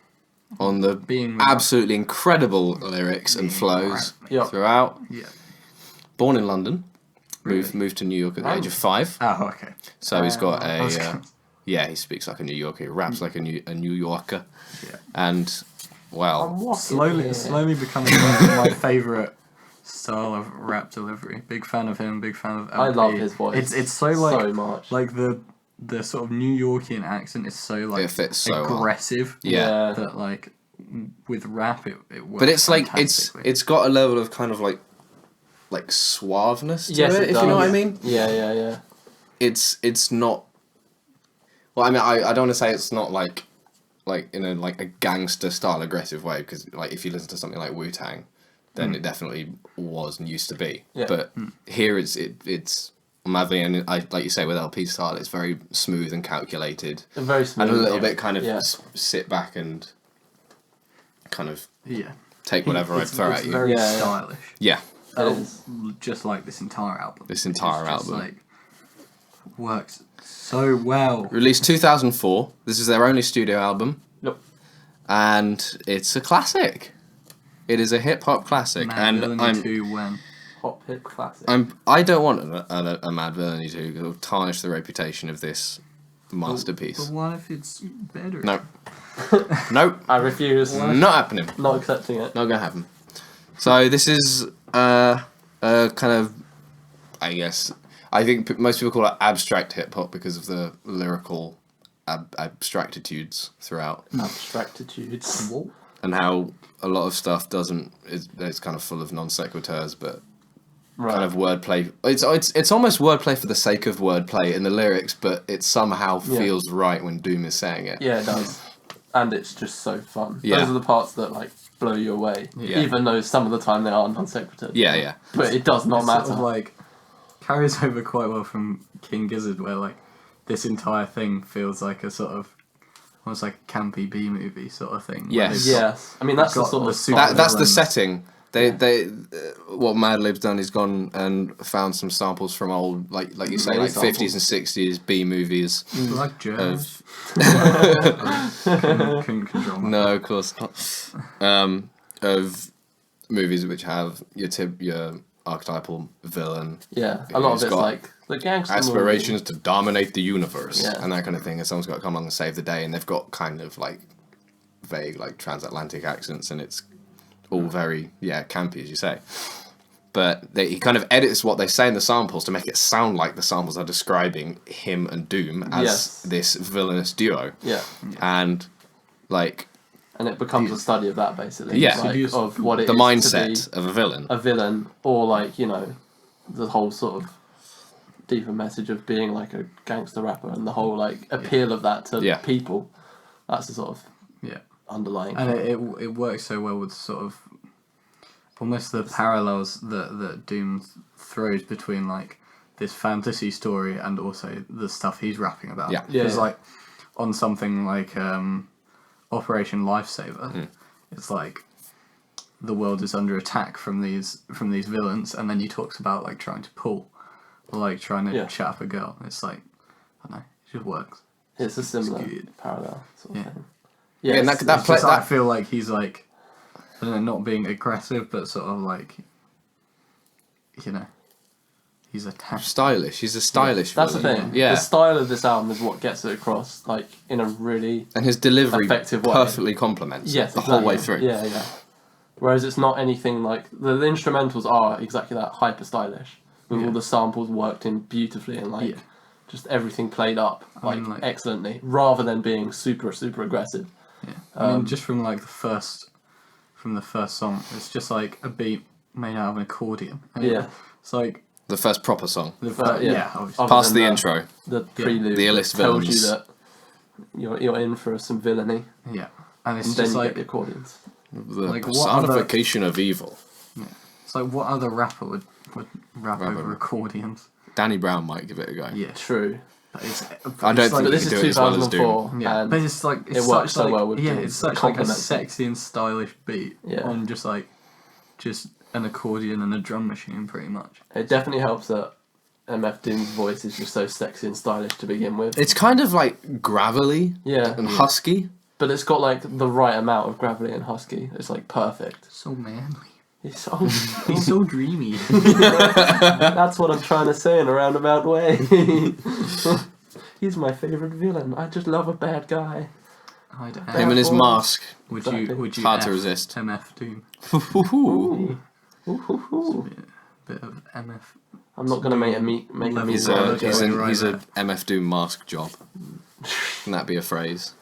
On the Being absolutely incredible lyrics and flows Yep. throughout. Yeah. Born in London. Moved to New York at the age of 5. Oh, okay. So he's got I was a gonna- yeah, he speaks like a New Yorker, he raps like a New Yorker. Yeah. And well, Slowly becoming my favourite style of rap delivery. Big fan of him. Big fan of LP. I love his voice. It's so like so much. like the the sort of New Yorkian accent is so like It fits so well. aggressive. Yeah. That like with rap it works. But it's like fantastically. it's got a level of kind of like suaveness to Yes, it, it if you know does. what I mean. Yeah. It's not. Well, I mean, I don't want to say it's not like in a like a gangster style aggressive way, because like if you listen to something like Wu-Tang, then it definitely was and used to be. Yeah. But here it's Madvillainy, and I like you say with LP style, it's very smooth and calculated, Very smooth. and a little bit kind of Yeah. sit back and kind of yeah. take whatever I It's throw at you. very Yeah, yeah. stylish. Yeah, It is. Just like this entire album. This entire It's just, album. like works so well. released 2004. This is their only studio album, Yep. and it's a classic. It is a hip hop classic, and Madvillainy 2 when Hop hip classic. I don't want a Madvillainy to tarnish the reputation of this masterpiece. But what if it's better? No, nope, I refuse. not happening. Not accepting it. Not gonna happen. So this is a kind of, I guess, I think most people call it abstract hip hop because of the lyrical abstractitudes throughout, Abstractitudes. and how a lot of stuff it's kind of full of non sequiturs, but Right. kind of wordplay. It's almost wordplay for the sake of wordplay in the lyrics, but it somehow feels right when Doom is saying it. Yeah, it does. And it's just so fun. Yeah. Those are the parts that like blow you away. Yeah. Even though some of the time they are non sequitur. Yeah. But it does not It's matter. sort of like carries over quite well from King Gizzard, where like this entire thing feels like a sort of almost like a campy B movie sort of thing. where Yes. they've got- Yes. I mean that's the got sort the of super- fun. That's the villains. setting. What Madlib's done is gone and found some samples from old, like you say, Many like samples. 50s and 60s B movies. like jazz. Of Couldn't control my no, of course not. Of movies which have your archetypal villain, Yeah. A lot It's of it's got like the gangster aspirations to dominate the universe, Yeah. and that kind of thing. And someone's got to come along and save the day, and they've got kind of like vague, like transatlantic accents, and it's all very campy, as you say. But he kind of edits what they say in the samples to make it sound like the samples are describing him and Doom as Yes. this villainous duo, Yeah. and like And it becomes a study of that basically. Yeah. Like, of what it the is mindset to be of a villain. a villain, or like, you know, the whole sort of deeper message of being like a gangster rapper and the whole like appeal of that to Yeah. people. That's the sort of yeah. underlying. And it works so well with sort of almost the parallels that Doom throws between like this fantasy story and also the stuff he's rapping about. Yeah. Yeah, Because yeah. like on something like Operation Lifesaver, it's like the world is under attack from these villains, and then he talks about like trying to pull, or like trying to chat up a girl. It's like I don't know, it just works. It's a similar good. parallel sort of Yeah. thing. Yeah, and Yes, that It's just, that- I feel like he's like, I don't know, not being aggressive, but sort of like, you know, he's attacked. stylish. He's a stylish that's the villain. thing. Yeah. The style of this album is what gets it across, like in a really And his delivery effective way. perfectly complements it yes, the whole way exactly. through. Yeah. Whereas it's not anything like the instrumentals are exactly that, hyper stylish, with all the samples worked in beautifully and like just everything played up I mean, like- excellently, rather than being super aggressive. Yeah. I mean, just from like the first song, it's just like a beat made out of an accordion. And Yeah. It's like The first proper song. the yeah. obviously. Other Past than the that, intro. The prelude The illest tells villains. you that you're in for some villainy, Yeah, and it's and then just you like get the accordions. The Like, what other- personification of evil. it's like what other rapper would rap Rapper. over accordions? Danny Brown might give it a go. Yeah, True. but it's, I don't it's think But he this could is do it as well as 2004, Yeah, and but it's like it's it works such, so like, well with yeah, Doom. it's such It like a complements it. sexy and stylish beat Yeah. on just an accordion and a drum machine, pretty much. it definitely helps that MF Doom's voice is just so sexy and stylish to begin with. It's kind of like gravelly Yeah, and husky. but it's got like the right amount of gravity and husky. It's like perfect. So manly. It's so, He's so dreamy. that's what I'm trying to say in a roundabout way. He's my favourite villain. I just love a bad guy. I don't Him and his boy. mask. Would Exactly. you Hard to F resist. MF Doom? Ooh. Ooh, ooh, ooh. Bit of MF I'm not gonna make a meat He's grinder a joke. he's a MF Doom mask job. Can that be a phrase?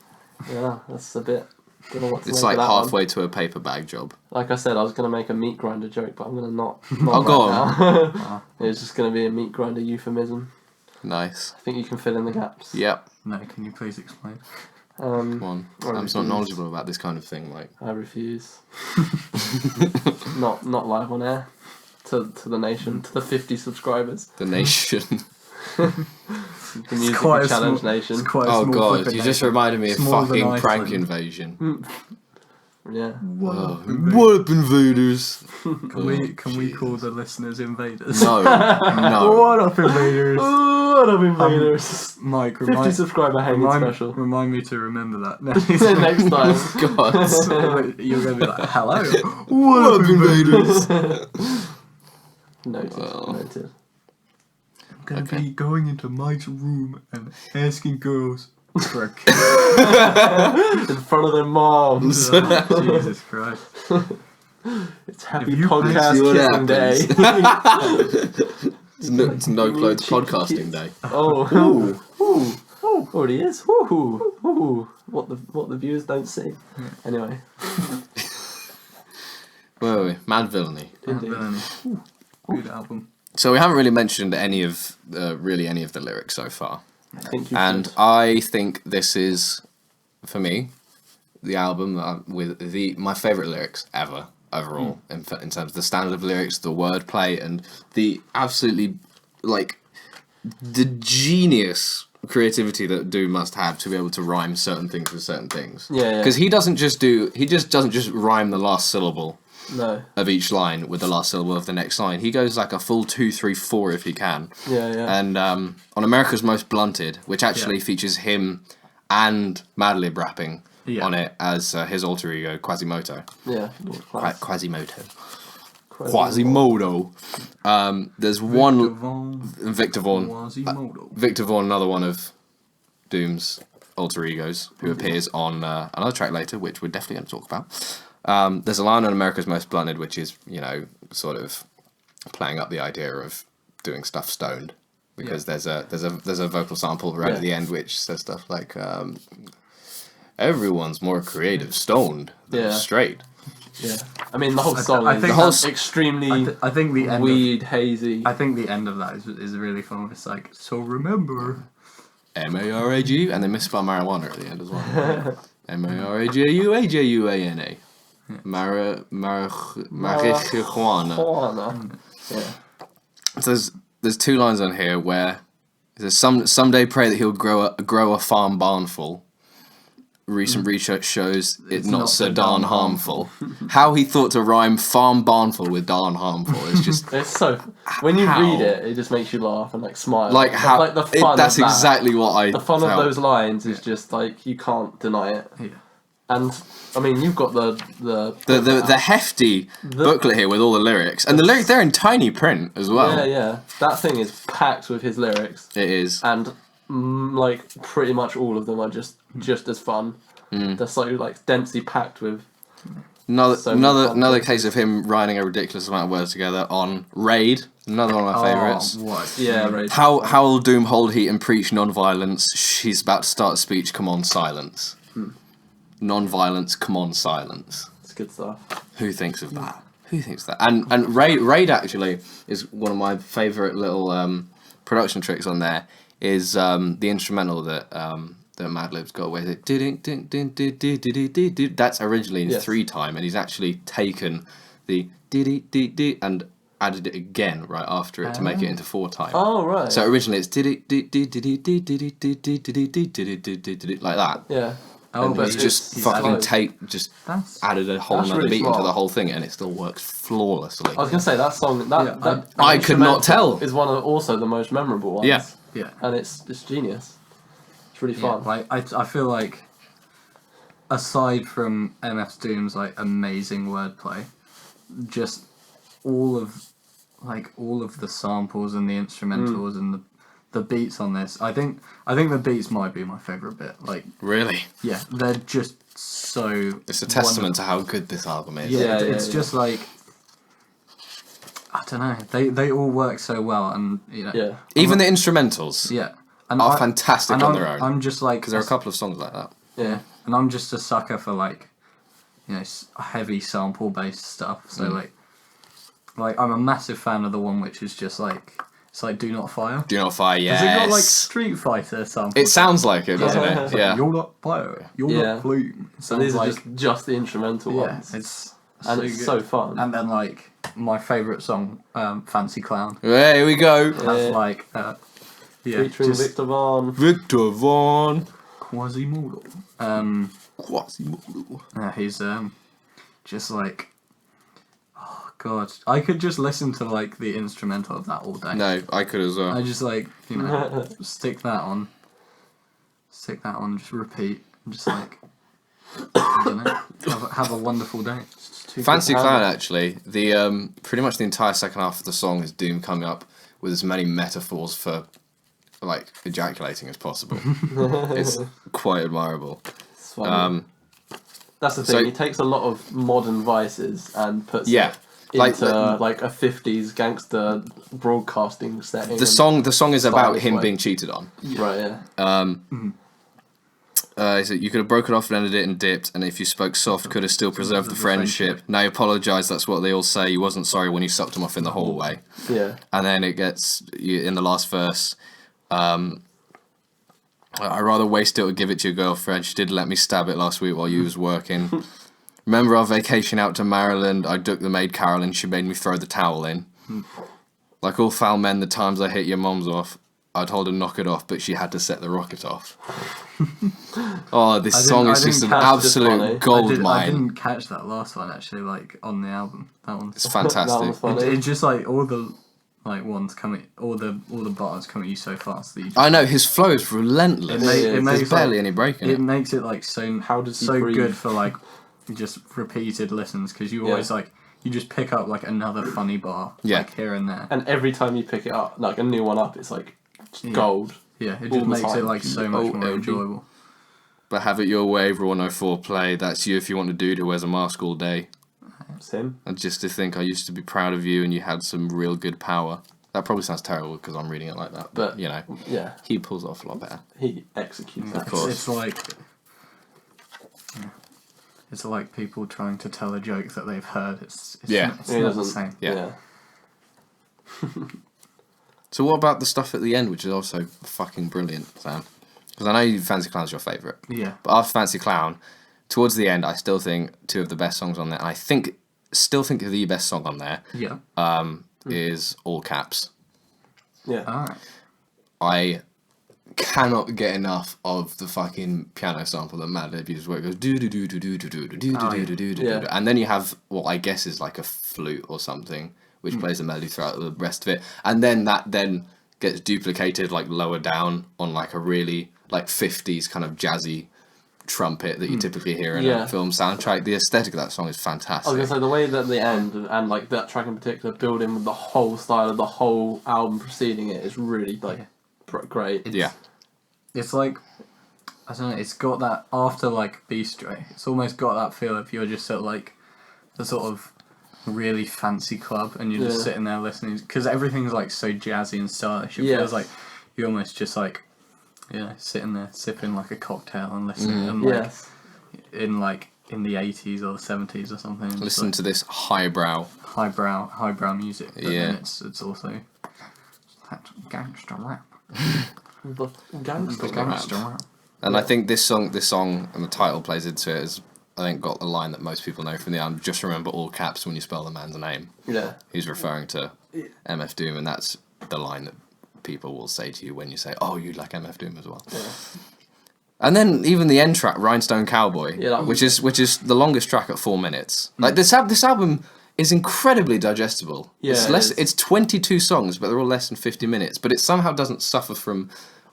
Yeah, that's a bit. Don't know what to It's make like of that one. halfway to a paper bag job. Like I said, I was gonna make a meat grinder joke, but I'm gonna not. Oh, go on. Now. It's just gonna be a meat grinder euphemism. Nice. I think you can fill in the gaps. Yep. No, can you please explain? Come on. I I'm just not refuse. knowledgeable about this kind of thing. Like. I refuse. not live on air. To the nation, to the 50 subscribers. The nation. The music challenge nation. It's quite a Oh small god, flipping you just nation. reminded me of Smaller than fucking Prank Iceland. Invasion. Yeah. What up, invaders? Can we call the listeners invaders? No, no. What up, invaders? What up, invaders? Mike, 50 subscriber hanging special. Remind me to remember that. Next time. God. You're going to be like, hello. What up, invaders? Noted. Well. Noted. I'm going to Okay. be going into Mike's room and asking girls for a kiss. In front of their moms. Jesus Christ. It's happy If you podcast see what kissing day. It's no clothes podcasting day. Oh. Ooh. Oh, it is. Ooh. What the viewers don't see. Anyway. Where were we? Madvillainy. Indeed. Good album. So we haven't really mentioned any of the lyrics so far. I think you And should. I think this is, for me, the album with my favourite lyrics ever, overall, in terms of the standard of lyrics, the wordplay, and the absolutely, like, the genius creativity that Doom must have to be able to rhyme certain things with certain things. Yeah. Because he doesn't just rhyme the last syllable No. of each line with the last syllable of the next line. He goes like a full 2, 3, 4 if he can. Yeah. And on America's Most Blunted, which actually features him and Madlib rapping on it as his alter ego, Quasimodo. Yeah. Lord Class. Quasimodo. Quasimodo. There's one... Victor Vaughn. Quasimodo. Victor Vaughn, another one of Doom's alter egos, who appears on another track later, which we're definitely going to talk about. There's a line on America's Most Blunted, which is, sort of playing up the idea of doing stuff stoned, because there's a vocal sample right at the end which says stuff like, everyone's more creative stoned than straight. Yeah. I mean, the whole song I is think extremely I think the end weed hazy. I think the end of that is really fun. It's like, so remember. M-A-R-A-G, and they misspell marijuana at the end as well. M-A-R-A-J-U-A-J-U-A-N-A. Marijuana. Yeah. So there's two lines on here where it says, someday pray that he'll grow a farm barnful. Recent research shows it's not so darn harmful. How he thought to rhyme farm barnful with darn harmful is just It's so when you How? read it, it just makes you laugh and like smile. like how like the fun that's of that. exactly what I The fun felt. of those lines is just like you can't deny it. Yeah. And I mean, you've got the hefty booklet here with all the lyrics, and the lyrics they're in tiny print as well. yeah. That thing is packed with his lyrics, It is. and like pretty much all of them are just as fun. They're so like densely packed with. So many Another fun case of him writing a ridiculous amount of words together on Raid. Another one of my favourites. What? Yeah, right. How will Doom hold heat and preach non-violence? She's about to start a speech. Come on, silence. Non-violence. Come on, silence. It's good stuff. Who thinks of that? Who thinks that? And Raid actually is one of my favourite little production tricks on there. Is the instrumental that Madlib's got where it that's originally in 3-time, and he's actually taken the and added it again right after it to make it into 4-time. Oh right. So originally it's like that. Yeah. And but he's just he's fucking added- added a whole That's nother really beat into smart. the whole thing, and it still works flawlessly. I was gonna say that song. That I could not tell. Is one of also the most memorable ones. Yeah. Yeah. And it's genius. It's really fun. Like I feel like, aside from MF Doom's like amazing wordplay, just all of the samples and the instrumentals and the beats on this. I think the beats might be my favorite bit. Like Really? yeah, they're just so. It's a testament to how good this album is. Yeah, Yeah, it's yeah. just like. don't know. They all work so well, and you know. Yeah. Even the instrumentals And are fantastic and on their own. I'm just like, Because there are a couple of songs like that. Yeah. and I'm just a sucker for like, you know, heavy sample based stuff. So like I'm a massive fan of the one which is just like, it's like Do Not Fire. Do Not Fire, yes. Has it got like Street Fighter samples? It sounds like it, doesn't it? It's like, Yeah. You're not fire. You're not flame. So these are just the instrumental ones. It's and so it's good. so fun. And then like my favourite song, Fancy Clown. There we go. That's like Featuring just Victor Vaughn. Victor Vaughn. Quasimodo. Quasimodo. He's just like, oh god, I could just listen to like the instrumental of that all day. No, I could as well. I just like, you know, stick that on, just repeat, and just like, I don't know, have a wonderful day. Fancy Clown, actually, the pretty much the entire second half of the song is Doom coming up with as many metaphors for like ejaculating as possible. It's quite admirable. It's funny. That's the thing. so- He takes a lot of modern vices and puts Yeah, it like into like a 50s gangster broadcasting setting. the song is about stylish him way. being cheated on. Right. Yeah. So you could have broken off and ended it and dipped, and if you spoke soft, could have still preserved the friendship. Now you apologise, that's what they all say. You wasn't sorry when you sucked him off in the hallway. Yeah. And then it gets, in the last verse, I'd rather waste it or give it to your girlfriend. She did let me stab it last week while you was working. Remember our vacation out to Maryland? I ducked the maid Carolyn, she made me throw the towel in. Like all foul men, the times I hit your mom's off, I told her knock it off, but she had to set the rocket off. Oh, this song is just an absolute gold I mine. didn't catch that last one actually, like on the album. That one's It's fantastic. That was funny. It's just like all the like ones coming, all the bars come at you so fast that you just, I know, his flow is relentless. it There's makes barely like, any break in it it. makes it like so How does he so breathe? good for like just repeated listens, because you always like, you just pick up like another funny bar like here and there, And every time you pick it up, like a new one up, it's like gold. yeah, it all just the makes it time. like so much more OMG. enjoyable. But have it your way, Raw 104 play. That's you if you want a dude who wears a mask all day. It's him. And just to think I used to be proud of you and you had some real good power. That probably sounds terrible because I'm reading it like that. But, you know, Yeah. he pulls it off a lot better. He executes Of that. course. It's like, it's like people trying to tell a joke that they've heard. It's Yeah. not, it's He not the doesn't- same. Yeah. So what about the stuff at the end, which is also fucking brilliant, Sam? Because I know Fancy Clown's your favourite. Yeah. But after Fancy Clown, towards the end, I still think two of the best songs on there, and I still think the best song on there Yeah. is All Caps. Yeah. Alright. I cannot get enough of the fucking piano sample that Mad Lib uses, where it goes do do do do do do do do do do do do do, Yeah. and then you have what I guess is like a flute or something, which plays a melody throughout the rest of it, and then that gets duplicated like lower down on like a really like 50s kind of jazzy trumpet that you typically hear in a film soundtrack. The aesthetic of that song is fantastic. I was gonna say the way that the end and like that track in particular build in with the whole style of the whole album preceding it is really like great. Yeah. It's like, I don't know, it's got that, after like Bistro, it's almost got that feel if you're just at like the sort of really fancy club and you're just sitting there listening, because everything's like so jazzy and stylish. It feels like you're almost just like, you know, sitting there sipping like a cocktail and listening and like in the 80s or the 70s or something. Listen like to this highbrow highbrow music, but Yeah. then it's also that gangster rap. The gangster The gangster rap. And I think this song and the title plays into it, is I think got the line that most people know from the album, just remember all caps when you spell the man's name. Yeah. He's referring to MF Doom, and that's the line that people will say to you when you say, oh, you like MF Doom as well. Yeah. And then even the end track, Rhinestone Cowboy, which is the longest track at 4 minutes. Like this album is incredibly digestible. Yeah, It's 22 songs, but they're all less than 50 minutes. But it somehow doesn't suffer from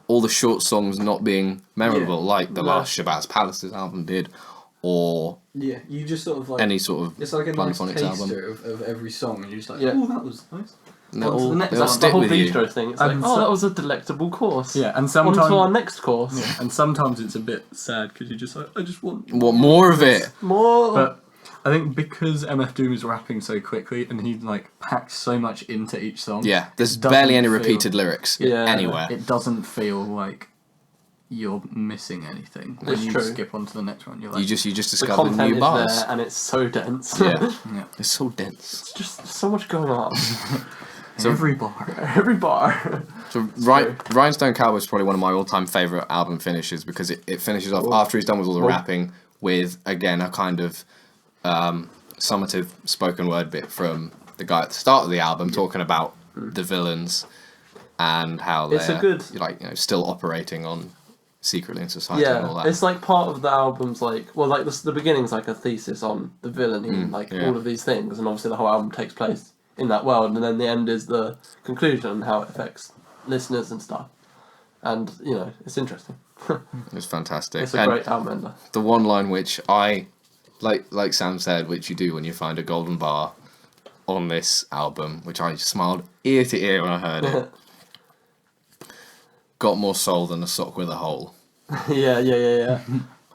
all the short songs not being memorable, like the last Shabazz Palaces album did, or you just sort of like any sort of it's like a nice Plunderphonics taster of every song, and you're just like, Yeah. oh, that was nice. And On to the next they'll one. The stick whole with you. bistro thing. It's And like, oh, so- that was a delectable course. Yeah, and On to sometimes our next course. and sometimes it's a bit sad because you're just like, I just want Want more of it? More. But I think because MF Doom is rapping so quickly and he like packs so much into each song. Yeah, there's it doesn't barely any feel- repeated lyrics anywhere. It doesn't feel like you're missing anything when It's you true. skip onto the next one. You're like, You just The discover content new is bars. there and it's so dense. Yeah, yeah. it's so dense. It's just so much going on. Every bar. Every bar. So Rhinestone Cowboy is probably one of my all-time favourite album finishes because it finishes off after he's done with all the rapping with, again, a kind of summative spoken word bit from the guy at the start of the album talking about the villains and how It's a they're good- like, you know, still operating on secretly in society and all Yeah, that. it's like part of the album's like, well, like the beginning's like a thesis on the villainy and like yeah. all of these things, and obviously the whole album takes place in that world, and then the end is the conclusion and how it affects listeners and stuff. And you know, it's interesting. It's fantastic. It's a And great album ender. the one line which I, like Sam said, which you do when you find a golden bar on this album, which I smiled ear to ear when I heard it. Got more soul than a sock with a hole. yeah.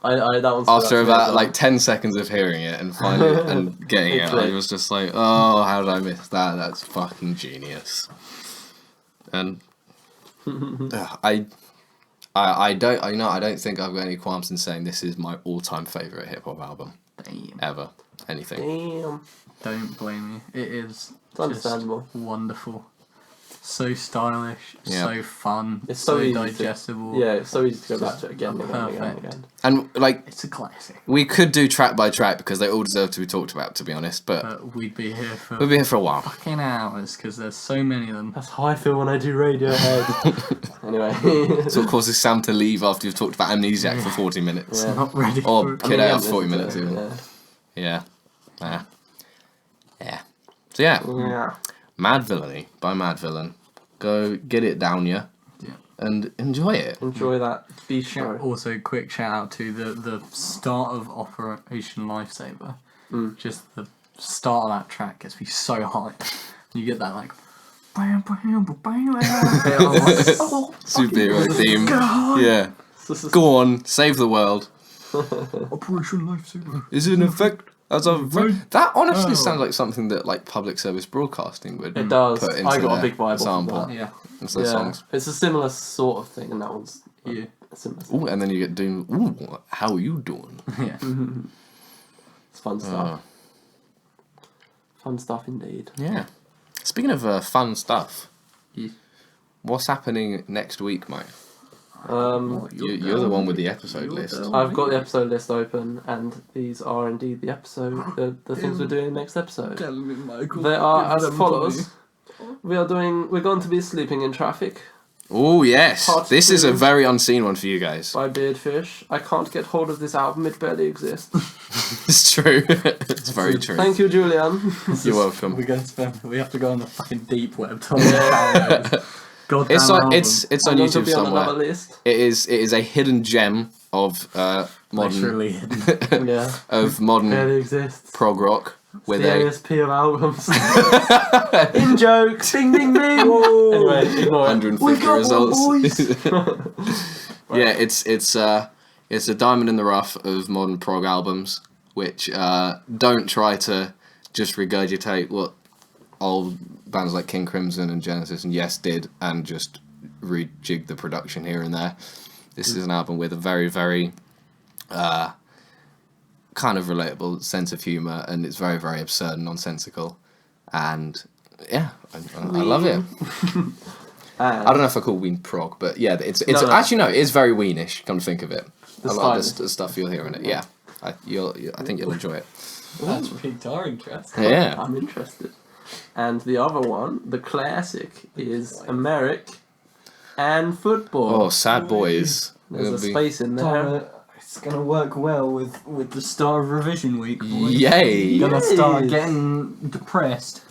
I that one's After about like 10 seconds of hearing it and finding it and getting it, I clicked. was just like, oh, how did I miss that? That's fucking genius. And I don't think I've got any qualms in saying this is my all-time favourite hip-hop album Damn. ever. Anything. Damn. Don't blame me. It is It's understandable. just wonderful. So stylish, Yeah. so fun, It's so easy to- digestible. Yeah, it's so easy to go back to it again and again and again and Perfect. again. And like, It's a classic. we could do track by track because they all deserve to be talked about, to be honest, but But we'd be here for we'll be here for a while. fucking hours because there's so many of them. That's how I feel when I do Radiohead. Anyway. So it causes Sam to leave after you've talked about Amnesiac for 40 minutes. Yeah. Not ready Or for it. Kid yeah, Out for 40 minutes even. Yeah. Yeah. Yeah. So yeah, Yeah. Madvillainy by Madvillain. Go get it down ya Yeah. and enjoy it. Enjoy that beast show. Also, quick shout out to the start of Operation Lifesaver. Just the start of that track gets me so hyped. You get that like. Bam, bam, bam, bam, bam. Oh, Superhero theme. God. Yeah. Go on, save the world. Operation Lifesaver. Is it in effect? As of that honestly Oh. sounds like something that like public service broadcasting would It does. put into I got a their big vibe off sample, of that. Yeah. into their Yeah. songs. It's a similar sort of thing, and that one's Yeah. a similar. Ooh, and then you get Doom. Ooh, how are you doing? Yeah. It's fun stuff. Fun stuff indeed. Yeah. Speaking of fun stuff, Yeah. what's happening next week, Mike? You're the down one with with the it. episode You're list. down. I've got the episode list open, and these are indeed the episode, the things we're doing next episode. Telling me, Michael. They are give as them to follows. me. We're going to be sleeping in traffic Oh yes, Part this is a 2. very unseen one for you guys. by Beardfish. I can't get hold of this album; it barely exists. It's true. It's very true. Thank you, Julian. You're welcome. We're gonna spend. We have to go on the fucking deep web to understand. God It's damn on album. it's on I'm going to YouTube be on another somewhere. list. It is a hidden gem of modern Literally. Yeah, of modern barely exists. prog rock with The a ASP of albums. In jokes, ding ding ding. Anyway, ignore it. 150 results. Yeah, it's a diamond in the rough of modern prog albums, which don't try to just regurgitate what old bands like King Crimson and Genesis and Yes did and just rejig the production here and there. This is an album with a very, very kind of relatable sense of humour, and it's very, very absurd and nonsensical. And yeah, I love it. I don't know if I call Ween prog, but yeah, it's No. actually no, it is very Weenish. Come to think of it, The a lot of style. the stuff you'll hear in it. Yeah, I think you'll enjoy it. That's piqued our interest. Yeah, I'm interested. And the other one, the classic, is Americ anFootball. oh, sad boys. There's a It'll be- space in there. It's gonna work well with the start of revision week. Boy. Yay! Gonna start Yes. getting depressed.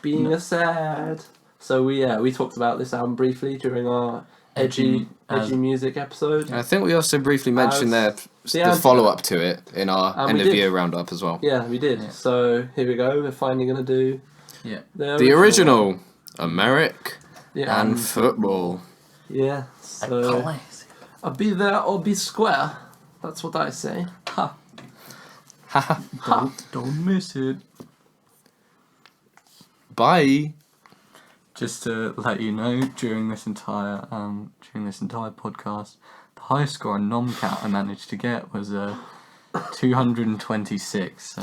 Being a sad. So we talked about this album briefly during our edgy music episode. I think we also briefly mentioned As the the follow up to it in our And end we of did. year roundup as well. Yeah, we did. Yeah. So here we go. We're finally gonna do Yeah. The original Americ Yeah. and football. Yeah. So Classic. I'll be there or be square. That's what I say. Ha. Don't miss it. Bye. Just to let you know, during this entire podcast, the highest score on Nomcat I managed to get was 226. So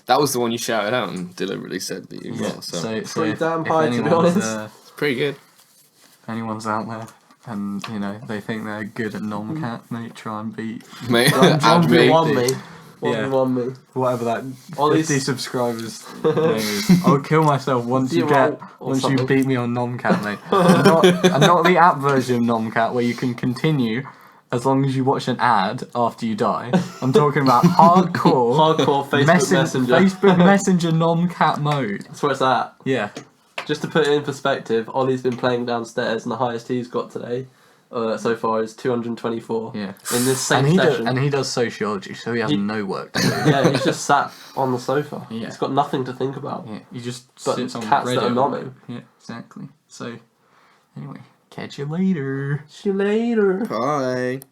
That was the one you shouted out and deliberately said that you got. So Pretty if damn high, to be anyone's, honest. it's pretty good. if anyone's out there and they think they're good at Nomcat, mate, try and beat Mate, John add me. 1v1 1v1 Yeah. me. whatever that Ollie's- 50 subscribers name is. I'll kill myself once you something. beat me on Nomcat, mate. and not the app version of Nomcat where you can continue as long as you watch an ad after you die. I'm talking about hardcore Facebook Messenger. Facebook Messenger Nomcat mode. That's where it's at. Yeah. Just to put it in perspective, Ollie's been playing downstairs, and the highest he's got today so far is 224. Yeah. In this same And session. he does sociology, so he has no work to do. Yeah, he's just sat on the sofa. Yeah. He's got nothing to think about. Yeah, he just But sits on cats that Reddit. are not him. Yeah, exactly. So, anyway, catch you later. See you later. Bye.